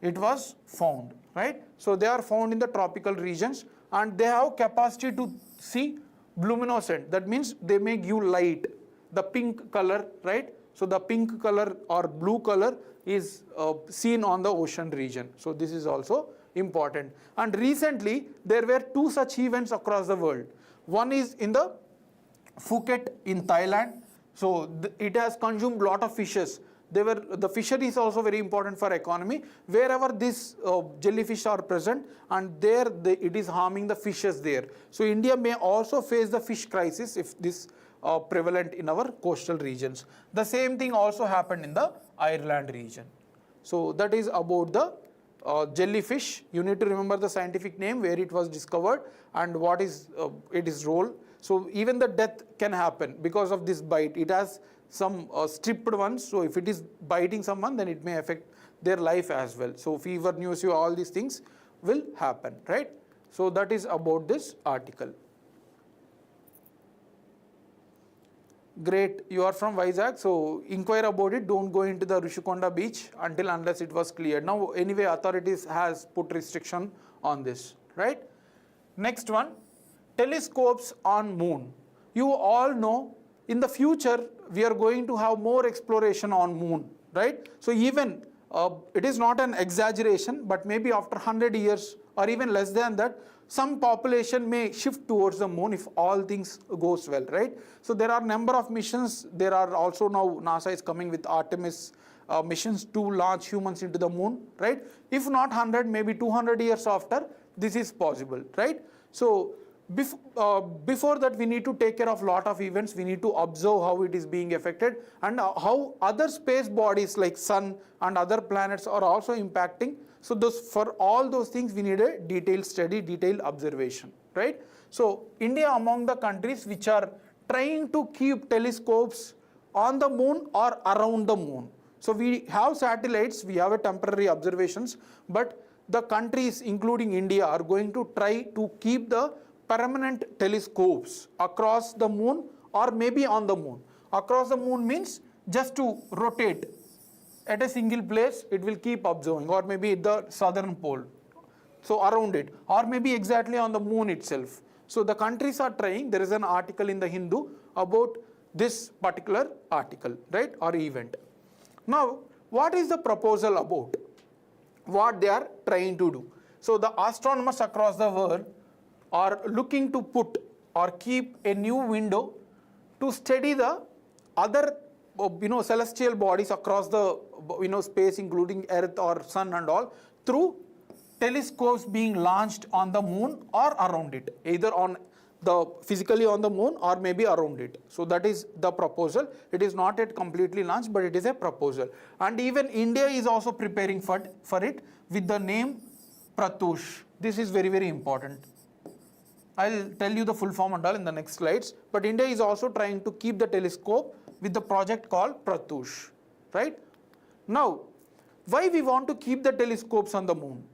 S1: it was found, right? So they are found in the tropical regions, and they have capacity to see luminescent. That means they may give light, the pink color, right? So the pink color or blue color is seen on the ocean region. So this is also important. And recently there were two such events across the world. One is in the Phuket in Thailand. So it has consumed lot of fishes. The fishery is also very important for economy. Wherever these jellyfish are present, and there it is harming the fishes there. So India may also face the fish crisis if this prevalent in our coastal regions. The same thing also happened in the Ireland region. So that is about the jellyfish. You need to remember the scientific name, where it was discovered, and what is its role. So even the death can happen because of this bite. It has some stripped ones. So if it is biting someone, then it may affect their life as well. So fever, nausea, all these things will happen, right? So that is about this article. Great, you are from Vizag, so inquire about it. Don't go into the Rishikonda beach unless it was cleared. Now anyway, authorities has put restriction on this, right? Next one, telescopes on moon. You all know in the future we are going to have more exploration on moon, right? So even it is not an exaggeration, but maybe after 100 years or even less than that, some population may shift towards the moon if all things goes well, right? So there are number of missions. There are also now NASA is coming with Artemis missions to launch humans into the moon, right? If not 100, maybe 200 years after, this is possible, right? So before that, we need to take care of lot of events. We need to observe how it is being affected, and how other space bodies like sun and other planets are also impacting. So for all those things, we need a detailed study, detailed observation, right? So India among the countries which are trying to keep telescopes on the moon or around the moon. So we have satellites, we have a temporary observations, but the countries including India are going to try to keep the permanent telescopes across the moon or maybe on the moon. Across the moon means just to rotate at a single place, it will keep observing, or maybe at the southern pole, so around it, or maybe exactly on the moon itself. So the countries are trying. There is an article in the Hindu about this particular article, right, or event. Now what is the proposal about? What they are trying to do? So the astronomers across the world are looking to put or keep a new window to study the other celestial bodies across the space, including Earth or Sun and all, through telescopes being launched on the moon or around it, either on physically on the moon or maybe around it. So that is the proposal. It is not yet completely launched, but it is a proposal. And even India is also preparing for it with the name Pratyush. This is very, very important. I'll tell you the full form and all in the next slides. But India is also trying to keep the telescope with the project called Pratyush, right? Now, why we want to keep the telescopes on the moon?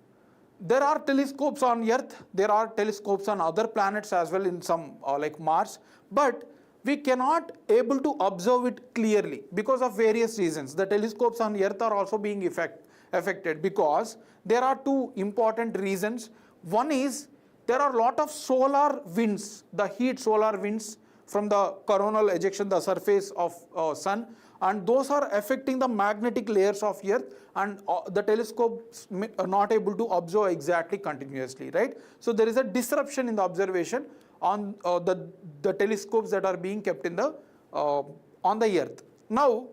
S1: There are telescopes on Earth, there are telescopes on other planets as well in some like Mars, but we cannot able to observe it clearly because of various reasons. The telescopes on Earth are also being affected because there are two important reasons. One is there are a lot of solar winds, the heat solar winds from the coronal ejection, the surface of sun, and those are affecting the magnetic layers of Earth, and the telescopes are not able to observe exactly continuously, right? So there is a disruption in the observation on the telescopes that are being kept in the on the Earth. Now,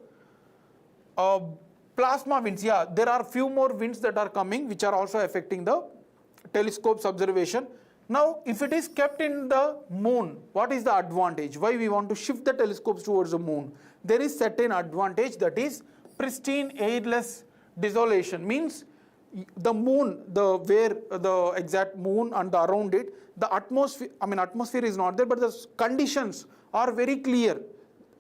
S1: plasma winds, yeah, there are few more winds that are coming which are also affecting the telescope's observation. Now, if it is kept in the moon, what is the advantage? Why we want to shift the telescopes towards the moon? There is certain advantage, that is pristine airless desolation. Means the moon, where the exact moon and around it, the atmosphere, atmosphere is not there, but the conditions are very clear.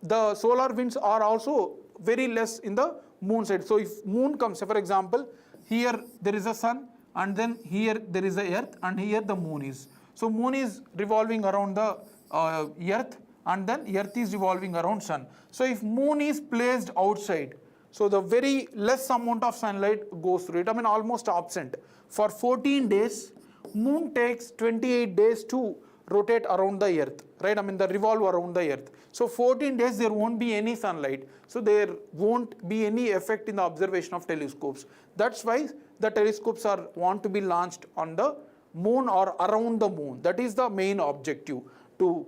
S1: The solar winds are also very less in the moon side. So if moon comes, say for example, here there is a sun, and then here there is the earth, and here the moon is. So moon is revolving around the earth, and then earth is revolving around sun. So if moon is placed outside, so the very less amount of sunlight goes through it, almost absent. For 14 days, moon takes 28 days to rotate around the earth, right? The revolve around the earth. So 14 days there won't be any sunlight. So there won't be any effect in the observation of telescopes. That's why the telescopes want to be launched on the moon or around the moon. That is the main objective, to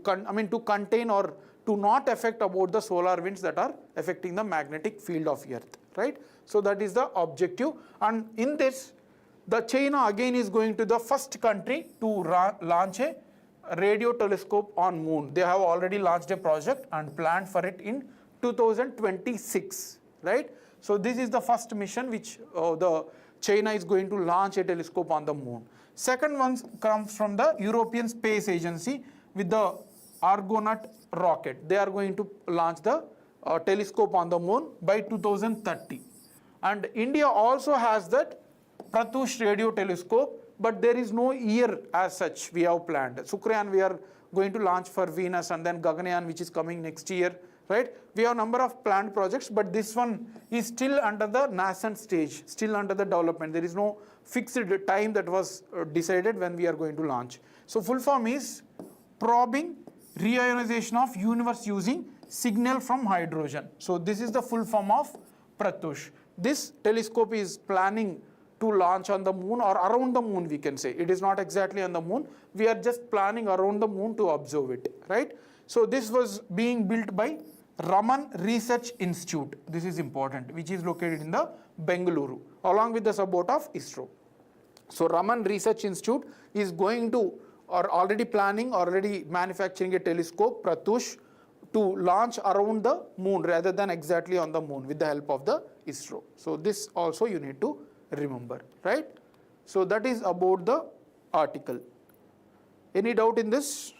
S1: contain or to not affect about the solar winds that are affecting the magnetic field of Earth, right? So that is the objective. And in this, the China again is going to the first country to launch a radio telescope on moon. They have already launched a project and planned for it in 2026, right? So this is the first mission which the China is going to launch a telescope on the moon. Second one comes from the European Space Agency with the Argonaut rocket. They are going to launch the telescope on the moon by 2030. And India also has that Pratyush radio telescope, but there is no year as such we have planned. Sukrayan we are going to launch for Venus, and then Gaganyaan which is coming next year, right? We have a number of planned projects, but this one is still under the nascent stage, still under the development. There is no fixed time that was decided when we are going to launch. So full form is probing reionization of universe using signal from hydrogen. So this is the full form of Pratyush. This telescope is planning to launch on the moon or around the moon, we can say. It is not exactly on the moon. We are just planning around the moon to observe it, right? So this was being built by Raman Research Institute. This is important, which is located in the Bengaluru, along with the support of ISRO. So Raman Research Institute is going to, or already planning, already manufacturing a telescope, Pratyush, to launch around the moon rather than exactly on the moon with the help of the ISRO. So this also you need to remember, right? So that is about the article. Any doubt in this?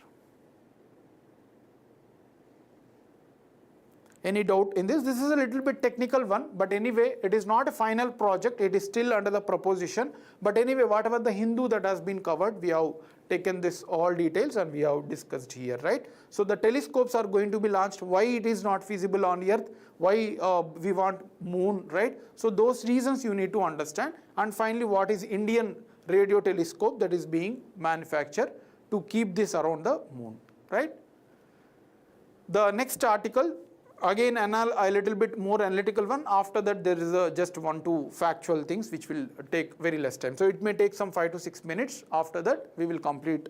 S1: Any doubt in this? This is a little bit technical one, but anyway, it is not a final project. It is still under the proposition. But anyway, whatever the Hindu that has been covered, we have taken this all details and we have discussed here, right? So the telescopes are going to be launched. Why it is not feasible on Earth? Why we want moon, right? So those reasons you need to understand. And finally, what is Indian radio telescope that is being manufactured to keep this around the moon, right? The next article, again a little bit more analytical one. After that there is just 1-2 factual things which will take very less time. So it may take some 5 to 6 minutes. After that we will complete.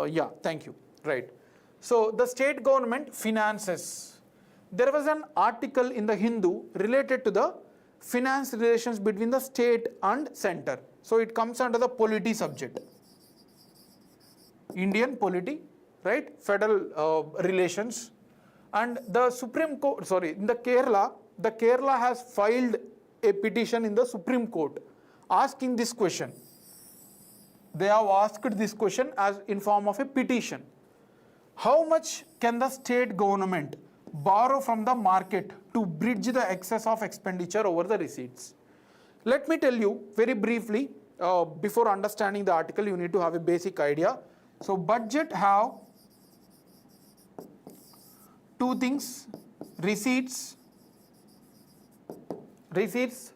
S1: Yeah, thank you. Right. So the state government finances. There was an article in the Hindu related to the finance relations between the state and center. So it comes under the polity subject. Indian polity, right? Federal relations. And the Supreme Court, sorry, in the Kerala has filed a petition in the Supreme Court asking this question. They have asked this question as in form of a petition. How much can the state government borrow from the market to bridge the excess of expenditure over the receipts? Let me tell you very briefly, before understanding the article, you need to have a basic idea. So budget have two things: receipts,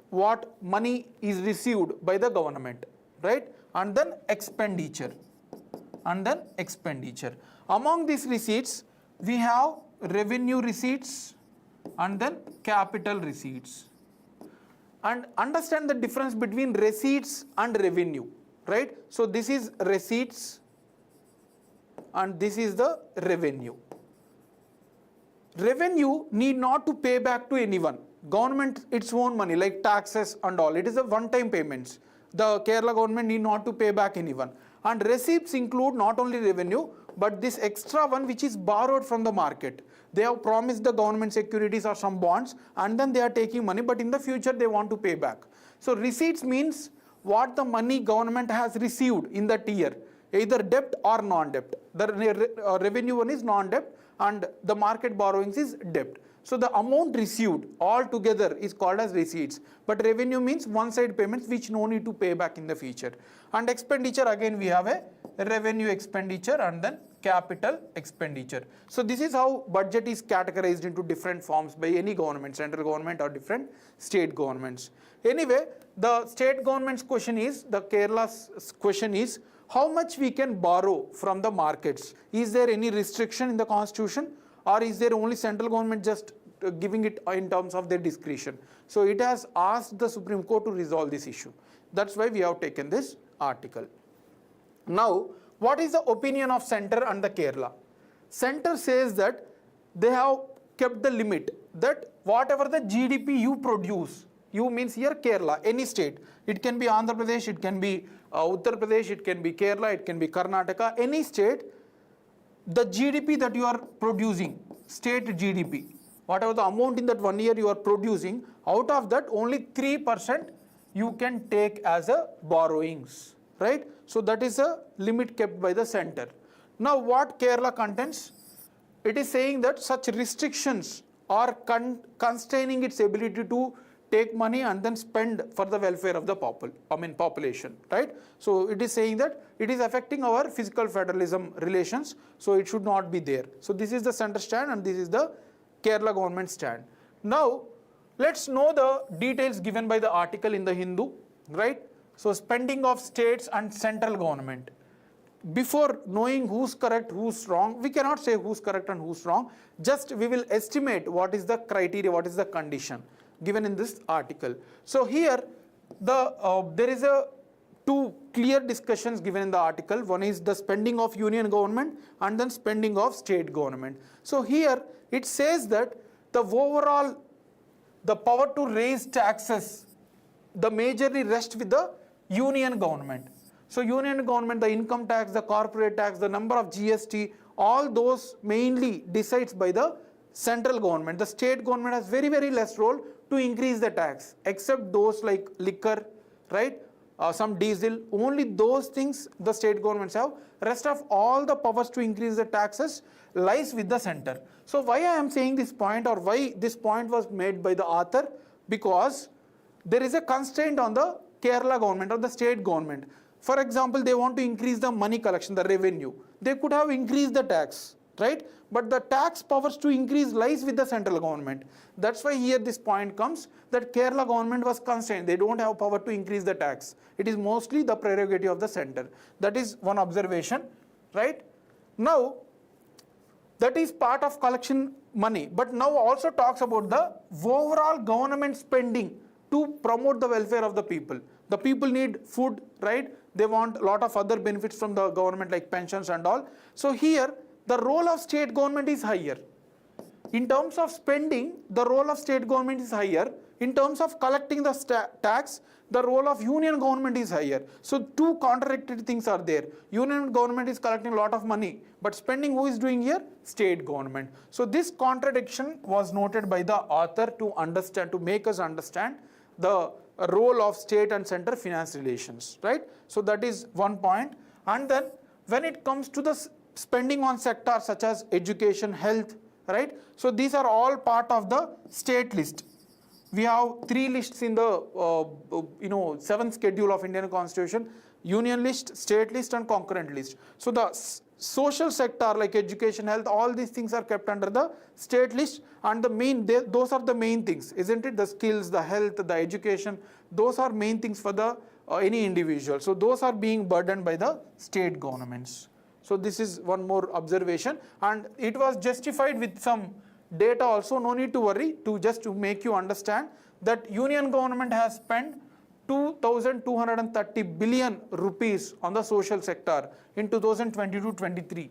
S1: what money is received by the government, right? And then expenditure, Among these receipts, we have revenue receipts and then capital receipts. And understand the difference between receipts and revenue, right? So this is receipts and this is the revenue. Revenue need not to pay back to anyone. Government, its own money, like taxes and all. It is a one-time payments. The Kerala government need not to pay back anyone. And receipts include not only revenue, but this extra one which is borrowed from the market. They have promised the government securities or some bonds, and then they are taking money, but in the future they want to pay back. So receipts means what the money government has received in that year, either debt or non-debt. The revenue one is non-debt and the market borrowings is debt. So the amount received all together is called as receipts. But revenue means one-side payments which no need to pay back in the future. And expenditure, again we have a revenue expenditure and then capital expenditure. So this is how budget is categorized into different forms by any government, central government or different state governments. Anyway, the state government's question is, the Kerala's question is, how much we can borrow from the markets? Is there any restriction in the constitution, or is there only central government just giving it in terms of their discretion? So it has asked the Supreme Court to resolve this issue. That's why we have taken this article. Now, what is the opinion of center and the Kerala? Center says that they have kept the limit that whatever the GDP you produce, you means here Kerala, any state, it can be Andhra Pradesh, it can be Uttar Pradesh, it can be Kerala, it can be Karnataka, any state, the GDP that you are producing, state GDP, whatever the amount in that 1 year you are producing, out of that only 3% you can take as a borrowings, right? So that is a limit kept by the center. Now what Kerala contends? It is saying that such restrictions are constraining its ability to take money and then spend for the welfare of the population, right? So it is saying that it is affecting our fiscal federalism relations, so it should not be there. So this is the center stand and this is the Kerala government stand. Now let's know the details given by the article in the Hindu, right? So spending of states and central government. Before knowing who's correct, who's wrong, we cannot say who's correct and who's wrong. Just we will estimate what is the criteria, what is the condition given in this article. So here there is two clear discussions given in the article. One is the spending of union government and then spending of state government. So here it says that the overall, the power to raise taxes, the majorly rests with the union government. So union government, the income tax, the corporate tax, the number of GST, all those mainly decides by the central government. The state government has very, very less role to increase the tax, except those like liquor, right? Some diesel, only those things the state governments have. Rest of all the powers to increase the taxes lies with the center. So why I am saying this point, or why this point was made by the author? Because there is a constraint on the Kerala government or the state government. For example, they want to increase the money collection, the revenue. They could have increased the tax, right? But the tax powers to increase lies with the central government. That's why here this point comes that Kerala government was constrained. They don't have power to increase the tax. It is mostly the prerogative of the center. That is one observation, right? Now, that is part of collection money. But now also talks about the overall government spending to promote the welfare of the people. The people need food, right? They want a lot of other benefits from the government like pensions and all. So here, the role of state government is higher. in terms of spending, the role of state government is higher. In terms of collecting the tax, the role of union government is higher. So two contradictory things are there. Union government is collecting a lot of money, but spending who is doing here? State government. So this contradiction was noted by the author to understand, to make us understand the role of state and center finance relations, right? So that is one point. And then when it comes to the spending on sectors such as education, health, right? So these are all part of the state list. We have 3 lists in the 7th schedule of Indian Constitution: union list, state list, and concurrent list. So the social sector like education, health, all these things are kept under the state list, and those are the main things, isn't it? The skills, the health, the education, those are main things for the any individual. So those are being burdened by the state governments. So this is one more observation, and it was justified with some data also. No need to worry, to make you understand that union government has spent 2,230 billion rupees on the social sector in 2022-23.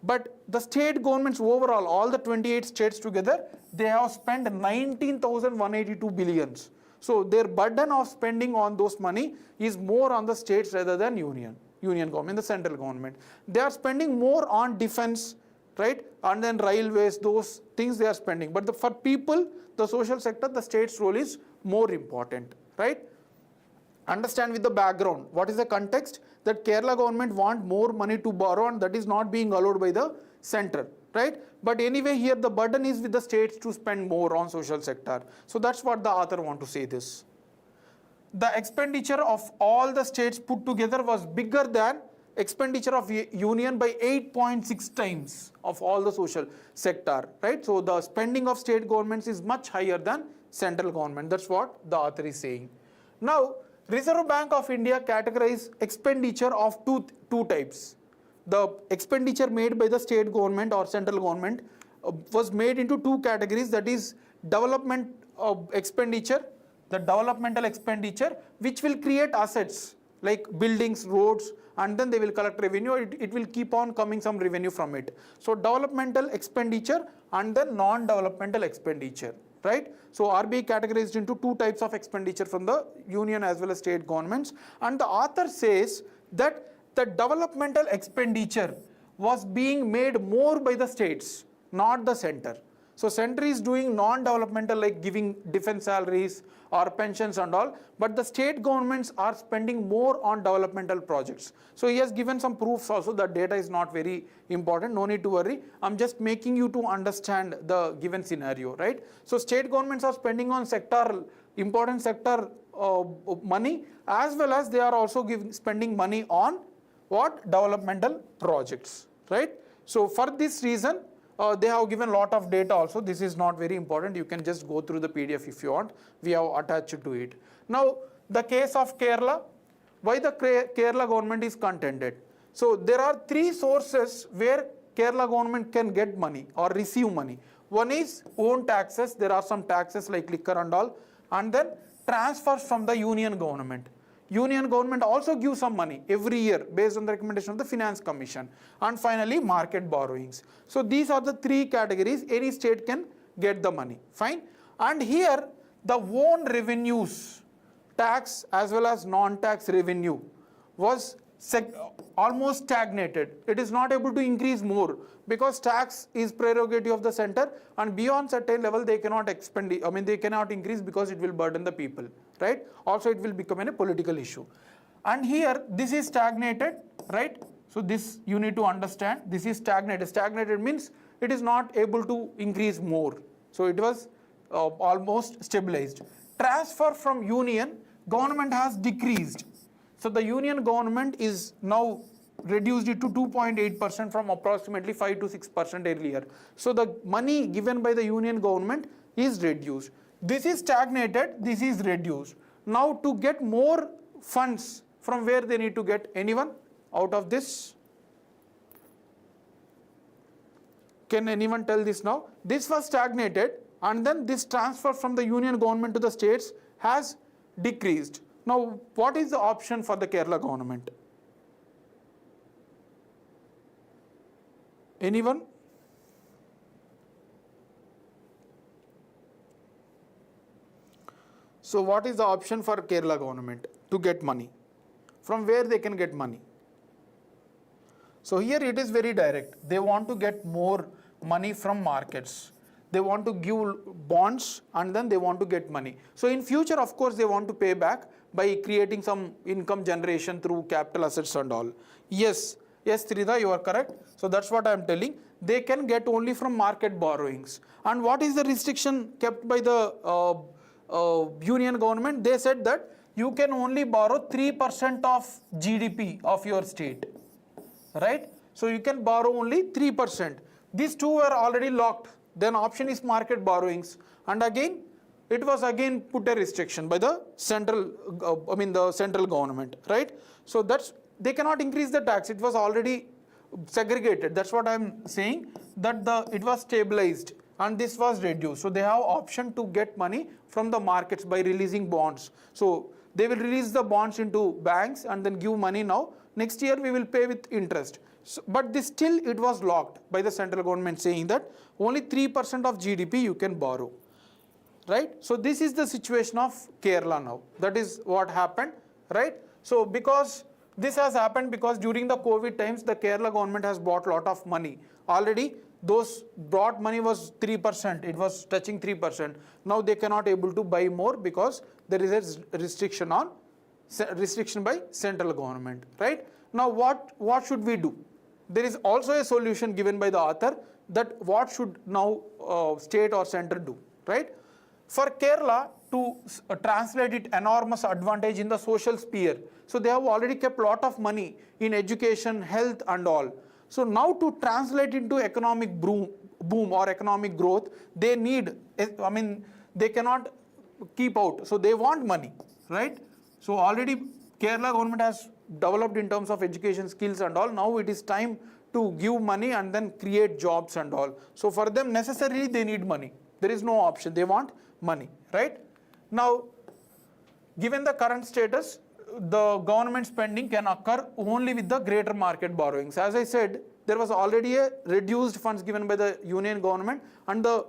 S1: But the state governments overall, all the 28 states together, they have spent 19,182 billions. So their burden of spending on those money is more on the states rather than union government, the central government. They are spending more on defense, right? And then railways, those things they are spending. But for people, the social sector, the state's role is more important, right? Understand with the background. What is the context? That Kerala government want more money to borrow, and that is not being allowed by the center, right? But anyway, here the burden is with the states to spend more on social sector. So that's what the author want to say this. The expenditure of all the states put together was bigger than expenditure of union by 8.6 times of all the social sector, right? So the spending of state governments is much higher than central government. That's what the author is saying. Now, Reserve Bank of India categorized expenditure of two types. The expenditure made by the state government or central government was made into 2 categories, that is development expenditure, the developmental expenditure, which will create assets like buildings, roads, and then they will collect revenue. It will keep on coming some revenue from it. So developmental expenditure and then non-developmental expenditure, right? So RBI categorized into 2 types of expenditure from the union as well as state governments. And the author says that the developmental expenditure was being made more by the states, not the center. So center is doing non-developmental like giving defense salaries or pensions and all, but the state governments are spending more on developmental projects. So he has given some proofs also. That data is not very important, no need to worry. I'm just making you to understand the given scenario, right? So state governments are spending on important sector money, as well as they are also spending money on what? Developmental projects, right? So for this reason, they have given a lot of data also. This is not very important. You can just go through the PDF if you want. We have attached to it. Now, the case of Kerala, why the Kerala government is contented. So there are 3 sources where Kerala government can get money or receive money. One is own taxes. There are some taxes like liquor and all. And then transfers from the union government. Union government also gives some money every year based on the recommendation of the Finance Commission. And finally, market borrowings. So these are the 3 categories. Any state can get the money. Fine. And here, the own revenues, tax as well as non-tax revenue, was almost stagnated. It is not able to increase more because tax is prerogative of the center, and beyond certain level they cannot they cannot increase because it will burden the people, right? Also it will become a political issue. And here this is stagnated, right? So this you need to understand, this is stagnated. Stagnated means it is not able to increase more. So it was almost stabilized. Transfer from union, government has decreased. So the union government is now reduced it to 2.8% from approximately 5 to 6% earlier. So the money given by the union government is reduced. This is stagnated, this is reduced. Now to get more funds, from where they need to get? Anyone out of this? Can anyone tell this now? This was stagnated, and then this transfer from the union government to the states has decreased. Now, what is the option for the Kerala government? Anyone? So what is the option for Kerala government to get money? From where they can get money? So here it is very direct. They want to get more money from markets. They want to give bonds and then they want to get money. So in future, of course, they want to pay back by creating some income generation through capital assets and all. Yes, Trida, you are correct. So that's what I am telling. They can get only from market borrowings. And what is the restriction kept by the union government? They said that you can only borrow 3% of GDP of your state, right? So you can borrow only 3%. These two were already locked. Then option is market borrowings. And again, it was again put a restriction by the central, the central government, right? So that's, they cannot increase the tax. It was already segregated. That's what I'm saying, that it was stabilized and this was reduced. So they have option to get money from the markets by releasing bonds. So they will release the bonds into banks and then give money now. Next year we will pay with interest. So, but this still it was locked by the central government, saying that only 3% of GDP you can borrow, right? So this is the situation of Kerala now. That is what happened, right? So because this has happened because during the COVID times, the Kerala government has bought a lot of money. Already those brought money was 3%, it was touching 3%. Now they cannot able to buy more because there is a restriction by central government, right? Now what should we do? There is also a solution given by the author that what should now state or center do, right? For Kerala to translate it enormous advantage in the social sphere. So they have already kept a lot of money in education, health and all. So now to translate into economic boom or economic growth, they need, they cannot keep out. So they want money, right? So already Kerala government has developed in terms of education skills and all. Now it is time to give money and then create jobs and all. So for them necessarily they need money. There is no option. They want money, right? Now, given the current status, the government spending can occur only with the greater market borrowings. As I said, there was already a reduced funds given by the union government and the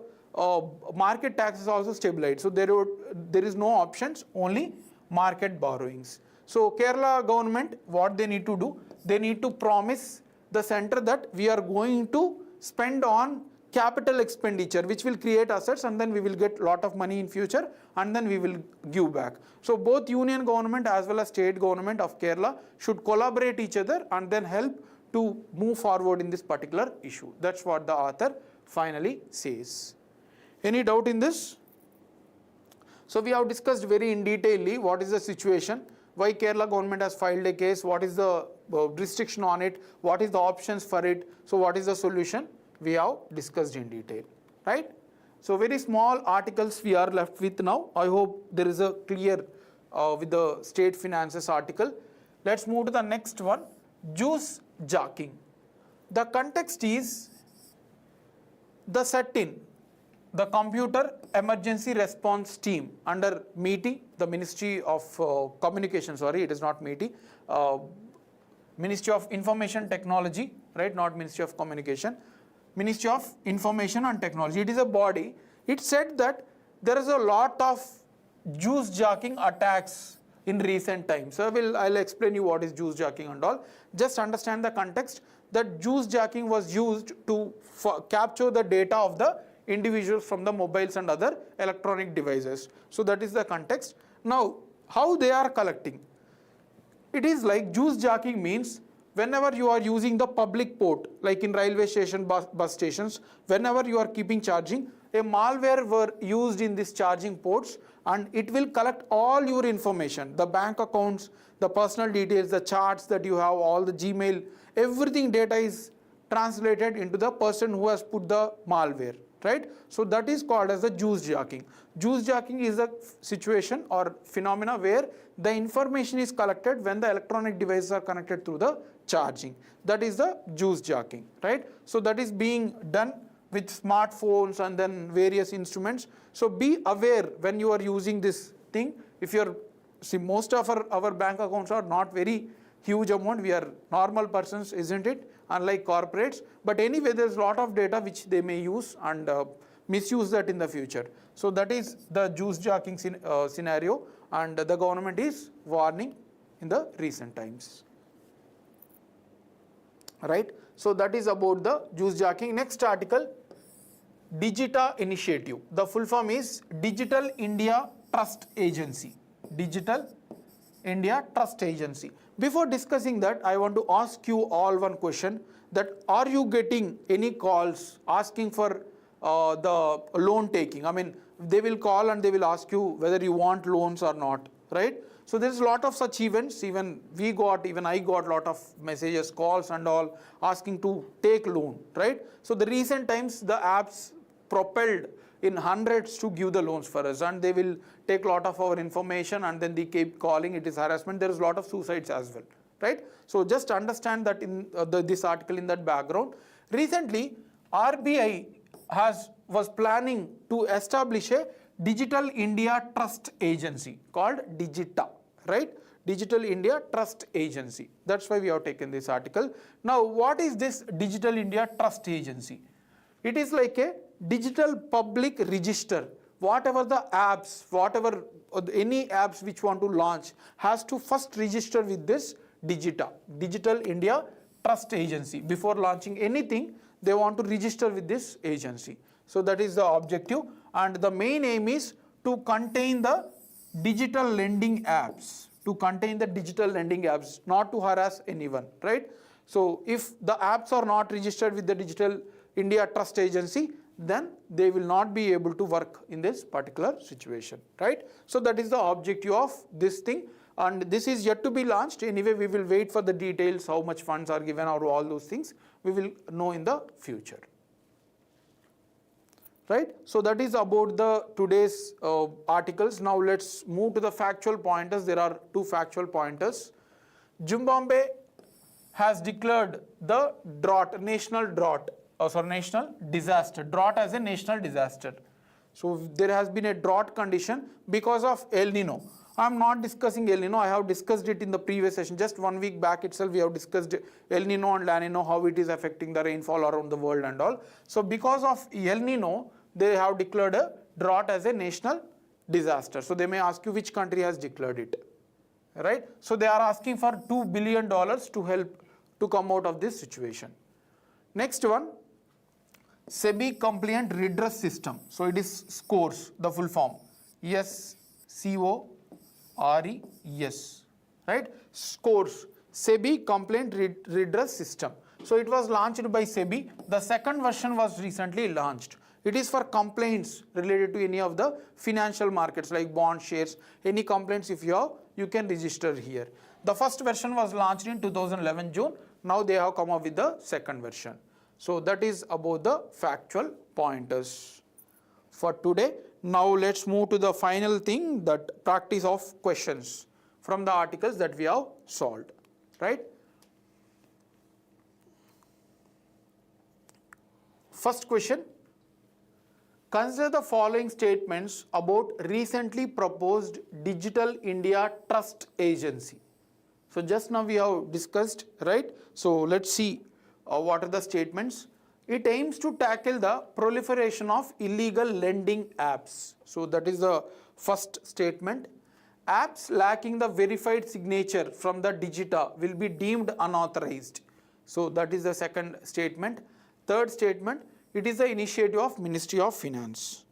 S1: market tax is also stabilized. So there is no options, only market borrowings. So Kerala government, what they need to do, they need to promise the center that we are going to spend on capital expenditure, which will create assets and then we will get a lot of money in future and then we will give back. So both union government as well as state government of Kerala should collaborate each other and then help to move forward in this particular issue. That's what the author finally says. Any doubt in this? So we have discussed very in detail what is the situation, why Kerala government has filed a case, what is the restriction on it, what is the options for it, so what is the solution, we have discussed in detail, right? So very small articles we are left with now. I hope there is a clear with the state finances article. Let's move to the next one, juice jacking. The context is the set-in, the Computer Emergency Response Team under MeitY, the Ministry of Communication, sorry, it is not MeitY, Ministry of Information Technology, right, not Ministry of Communication, Ministry of Information and Technology. It is a body. It said that there is a lot of juice jacking attacks in recent times. So I'll explain you what is juice jacking and all. Just understand the context that juice jacking was used to capture the data of the individuals from the mobiles and other electronic devices. So that is the context. Now, how they are collecting? It is like juice jacking means whenever you are using the public port, like in railway station, bus stations, whenever you are keeping charging, a malware were used in these charging ports and it will collect all your information, the bank accounts, the personal details, the charts that you have, all the Gmail, everything data is translated into the person who has put the malware, right? So that is called as the juice jacking. Juice jacking is a situation or phenomena where the information is collected when the electronic devices are connected through the charging. That is the juice jacking, right? So that is being done with smartphones and then various instruments. So be aware when you are using this thing. If you're, see, most of our bank accounts are not very huge amount. We are normal persons, isn't it? Unlike corporates. But anyway, there's a lot of data which they may use, and misuse that in the future. So that is the juice jacking scenario, and the government is warning in the recent times. Right? So that is about the juice jacking. Next article, Digita Initiative. The full form is Digital India Trust Agency. Digital India Trust Agency. Before discussing that, I want to ask you all one question, that are you getting any calls asking for the loan taking? I mean, they will call and they will ask you whether you want loans or not, right? So there is a lot of such events. Even I got a lot of messages, calls and all asking to take loan, right? So the recent times the apps propelled in hundreds to give the loans for us, and they will take a lot of our information and then they keep calling. It is harassment. There is a lot of suicides as well, right? So just understand that in this article in that background. Recently, RBI was planning to establish a Digital India Trust Agency called Digita, right? Digital India Trust Agency. That's why we have taken this article. Now, what is this Digital India Trust Agency? It is like a digital public register. Whatever the apps, any apps which want to launch has to first register with this Digita, Digital India Trust Agency. Before launching anything, they want to register with this agency. So that is the objective, and the main aim is to contain the digital lending apps, not to harass anyone, right? So if the apps are not registered with the Digital India Trust Agency, then they will not be able to work in this particular situation, right? So that is the objective of this thing, and this is yet to be launched. Anyway, we will wait for the details, how much funds are given or all those things. We will know in the future. Right? So that is about the today's articles. Now let's move to the factual pointers. There are two factual pointers. Zimbabwe has declared the national disaster. Drought as a national disaster. So there has been a drought condition because of El Nino. I am not discussing El Nino. I have discussed it in the previous session. Just 1 week back itself, we have discussed El Nino and La Nino, how it is affecting the rainfall around the world and all. So because of El Nino, they have declared a drought as a national disaster. So they may ask you which country has declared it, right? So they are asking for $2 billion to help to come out of this situation. Next one, SEBI Compliant Redress System. So it is SCORES, the full form. SCORES, right? SCORES, SEBI Complaint Redress System. So it was launched by SEBI. The second version was recently launched. It is for complaints related to any of the financial markets like bond shares. Any complaints if you have, you can register here. The first version was launched in 2011 June. Now they have come up with the second version. So that is about the factual pointers for today. Now let's move to the final thing, that practice of questions from the articles that we have solved, right? First question. Consider the following statements about recently proposed Digital India Trust Agency. So just now we have discussed, right? So let's see what are the statements. It aims to tackle the proliferation of illegal lending apps. So that is the first statement. Apps lacking the verified signature from the Digita will be deemed unauthorized. So that is the second statement. Third statement, it is the initiative of Ministry of Finance.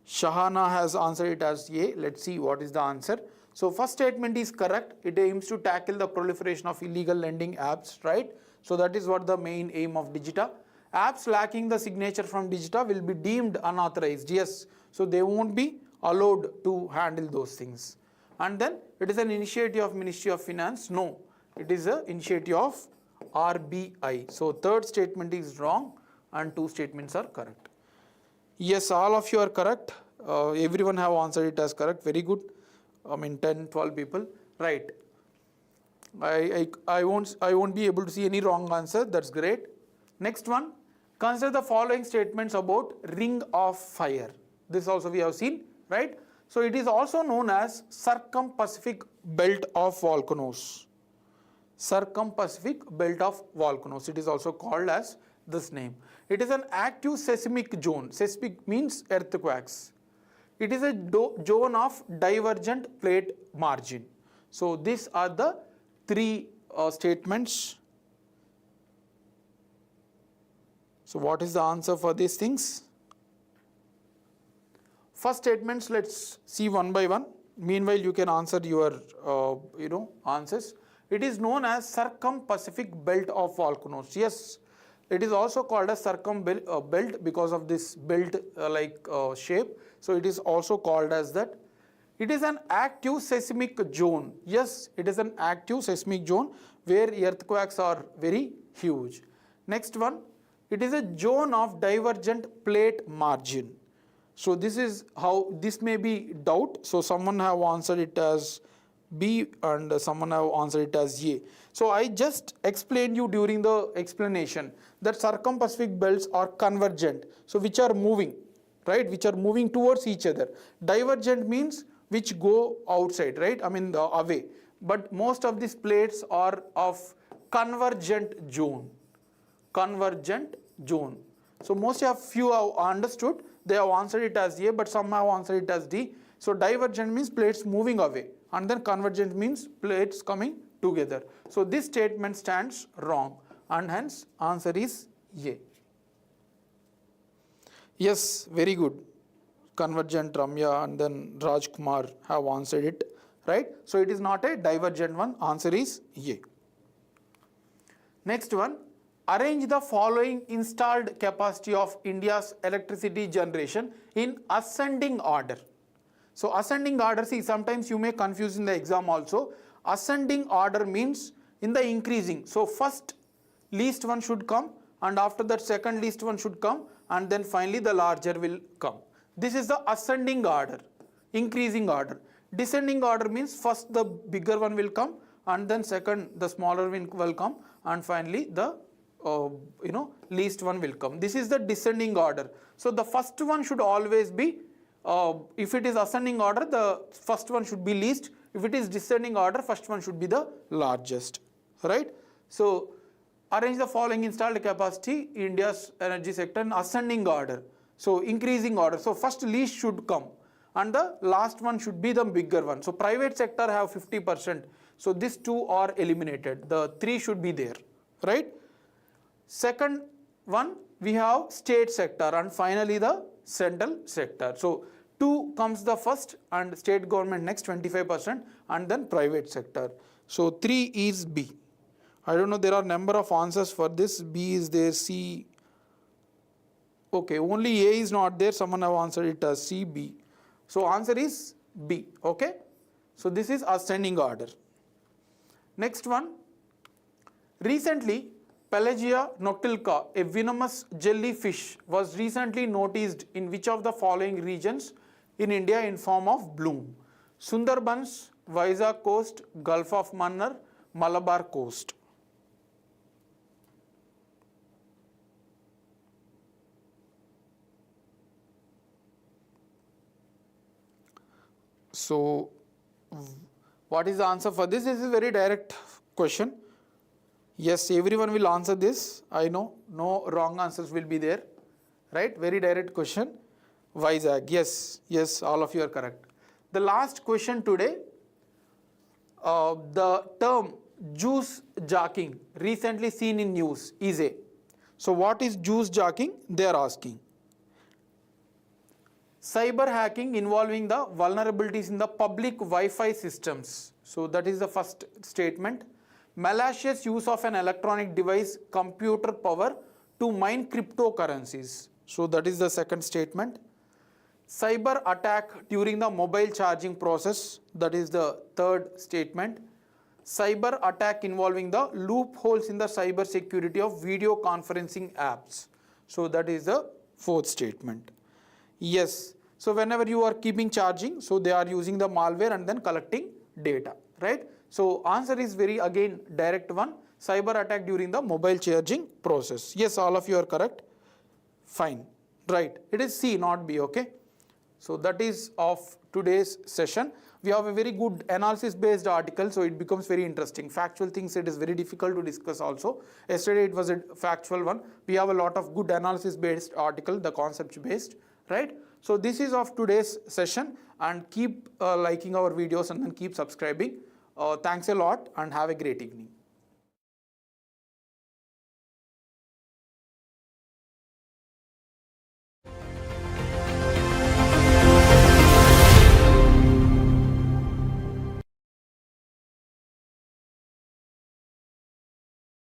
S1: Shahana has answered it as A. Let's see what is the answer. So first statement is correct. It aims to tackle the proliferation of illegal lending apps, right? So that is what the main aim of Digita. Apps lacking the signature from Digita will be deemed unauthorized. Yes, so they won't be allowed to handle those things. And then it is an initiative of Ministry of Finance. No, it is an initiative of RBI. So third statement is wrong and two statements are correct. Yes, all of you are correct. Everyone have answered it as correct. Very good. I mean 10, 12 people. Right. I won't be able to see any wrong answer. That's great. Next one. Consider the following statements about ring of fire. This also we have seen, right? So it is also known as Circum-Pacific Belt of Volcanoes. Circum-Pacific Belt of Volcanoes. It is also called as this name. It is an active seismic zone. Seismic means earthquakes. It is a zone of divergent plate margin. So these are the three statements. So what is the answer for these things? First statements, let's see one by one. Meanwhile, you can answer your answers. It is known as circum-Pacific belt of volcanoes. Yes, it is also called as belt because of this belt shape. So it is also called as that. It is an active seismic zone. Yes, it is an active seismic zone where earthquakes are very huge. Next one, it is a zone of divergent plate margin. So this is how this may be doubt. So someone have answered it as B and someone have answered it as A. So I just explained you during the explanation that circum-Pacific belts are convergent. So which are moving, right? Which are moving towards each other. Divergent means which go outside, right? I mean away. But most of these plates are of convergent zone. Convergent zone. So most of you have understood. They have answered it as A, but some have answered it as D. So divergent means plates moving away, and then convergent means plates coming together. So this statement stands wrong, and hence answer is A. Yes, very good. Convergent, Ramya and then Rajkumar have answered it, right? So it is not a divergent one. Answer is A. Next one. Arrange the following installed capacity of India's electricity generation in ascending order. So ascending order, see, sometimes you may confuse in the exam also. Ascending order means in the increasing. So first least one should come, and after that second least one should come, and then finally the larger will come. This is the ascending order, increasing order. Descending order means first the bigger one will come, and then second the smaller one will come, and finally the least one will come. This is the descending order. So the first one should always be, if it is ascending order, the first one should be least. If it is descending order, first one should be the largest, right? So arrange the following installed capacity in India's energy sector in ascending order. So increasing order. So first least should come, and the last one should be the bigger one. So private sector have 50%. So these two are eliminated. The three should be there, right? Second one, we have state sector, and finally the central sector. So 2 comes the first, and state government next 25%, and then private sector. So 3 is B. I don't know, there are number of answers for this. B is there, C. Okay, only A is not there. Someone have answered it as C, B. So answer is B. Okay. So this is ascending order. Next one. Recently, Pelagia noctiluca, a venomous jellyfish, was recently noticed in which of the following regions in India in form of bloom? Sundarbans, Vizag coast, Gulf of Mannar, Malabar coast. So what is the answer for this? This is a very direct question. Yes, everyone will answer this. I know, no wrong answers will be there, right? Very direct question. Vizag, yes, all of you are correct. The last question today, the term juice jacking, recently seen in news, is a. So what is juice jacking? They are asking. Cyber hacking involving the vulnerabilities in the public Wi-Fi systems. So that is the first statement. Malicious use of an electronic device, computer power to mine cryptocurrencies. So that is the second statement. Cyber attack during the mobile charging process. That is the third statement. Cyber attack involving the loopholes in the cyber security of video conferencing apps. So that is the fourth statement. Yes. So whenever you are keeping charging, so they are using the malware and then collecting data, right? So answer is very again direct one. Cyber attack during the mobile charging process. Yes, all of you are correct. Fine. Right. It is C, not B, okay? So that is of today's session. We have a very good analysis based article, so it becomes very interesting. Factual things it is very difficult to discuss also. Yesterday it was a factual one. We have a lot of good analysis based article, the concept based, right? So this is of today's session, and keep liking our videos and then keep subscribing. Thanks a lot and have a great evening.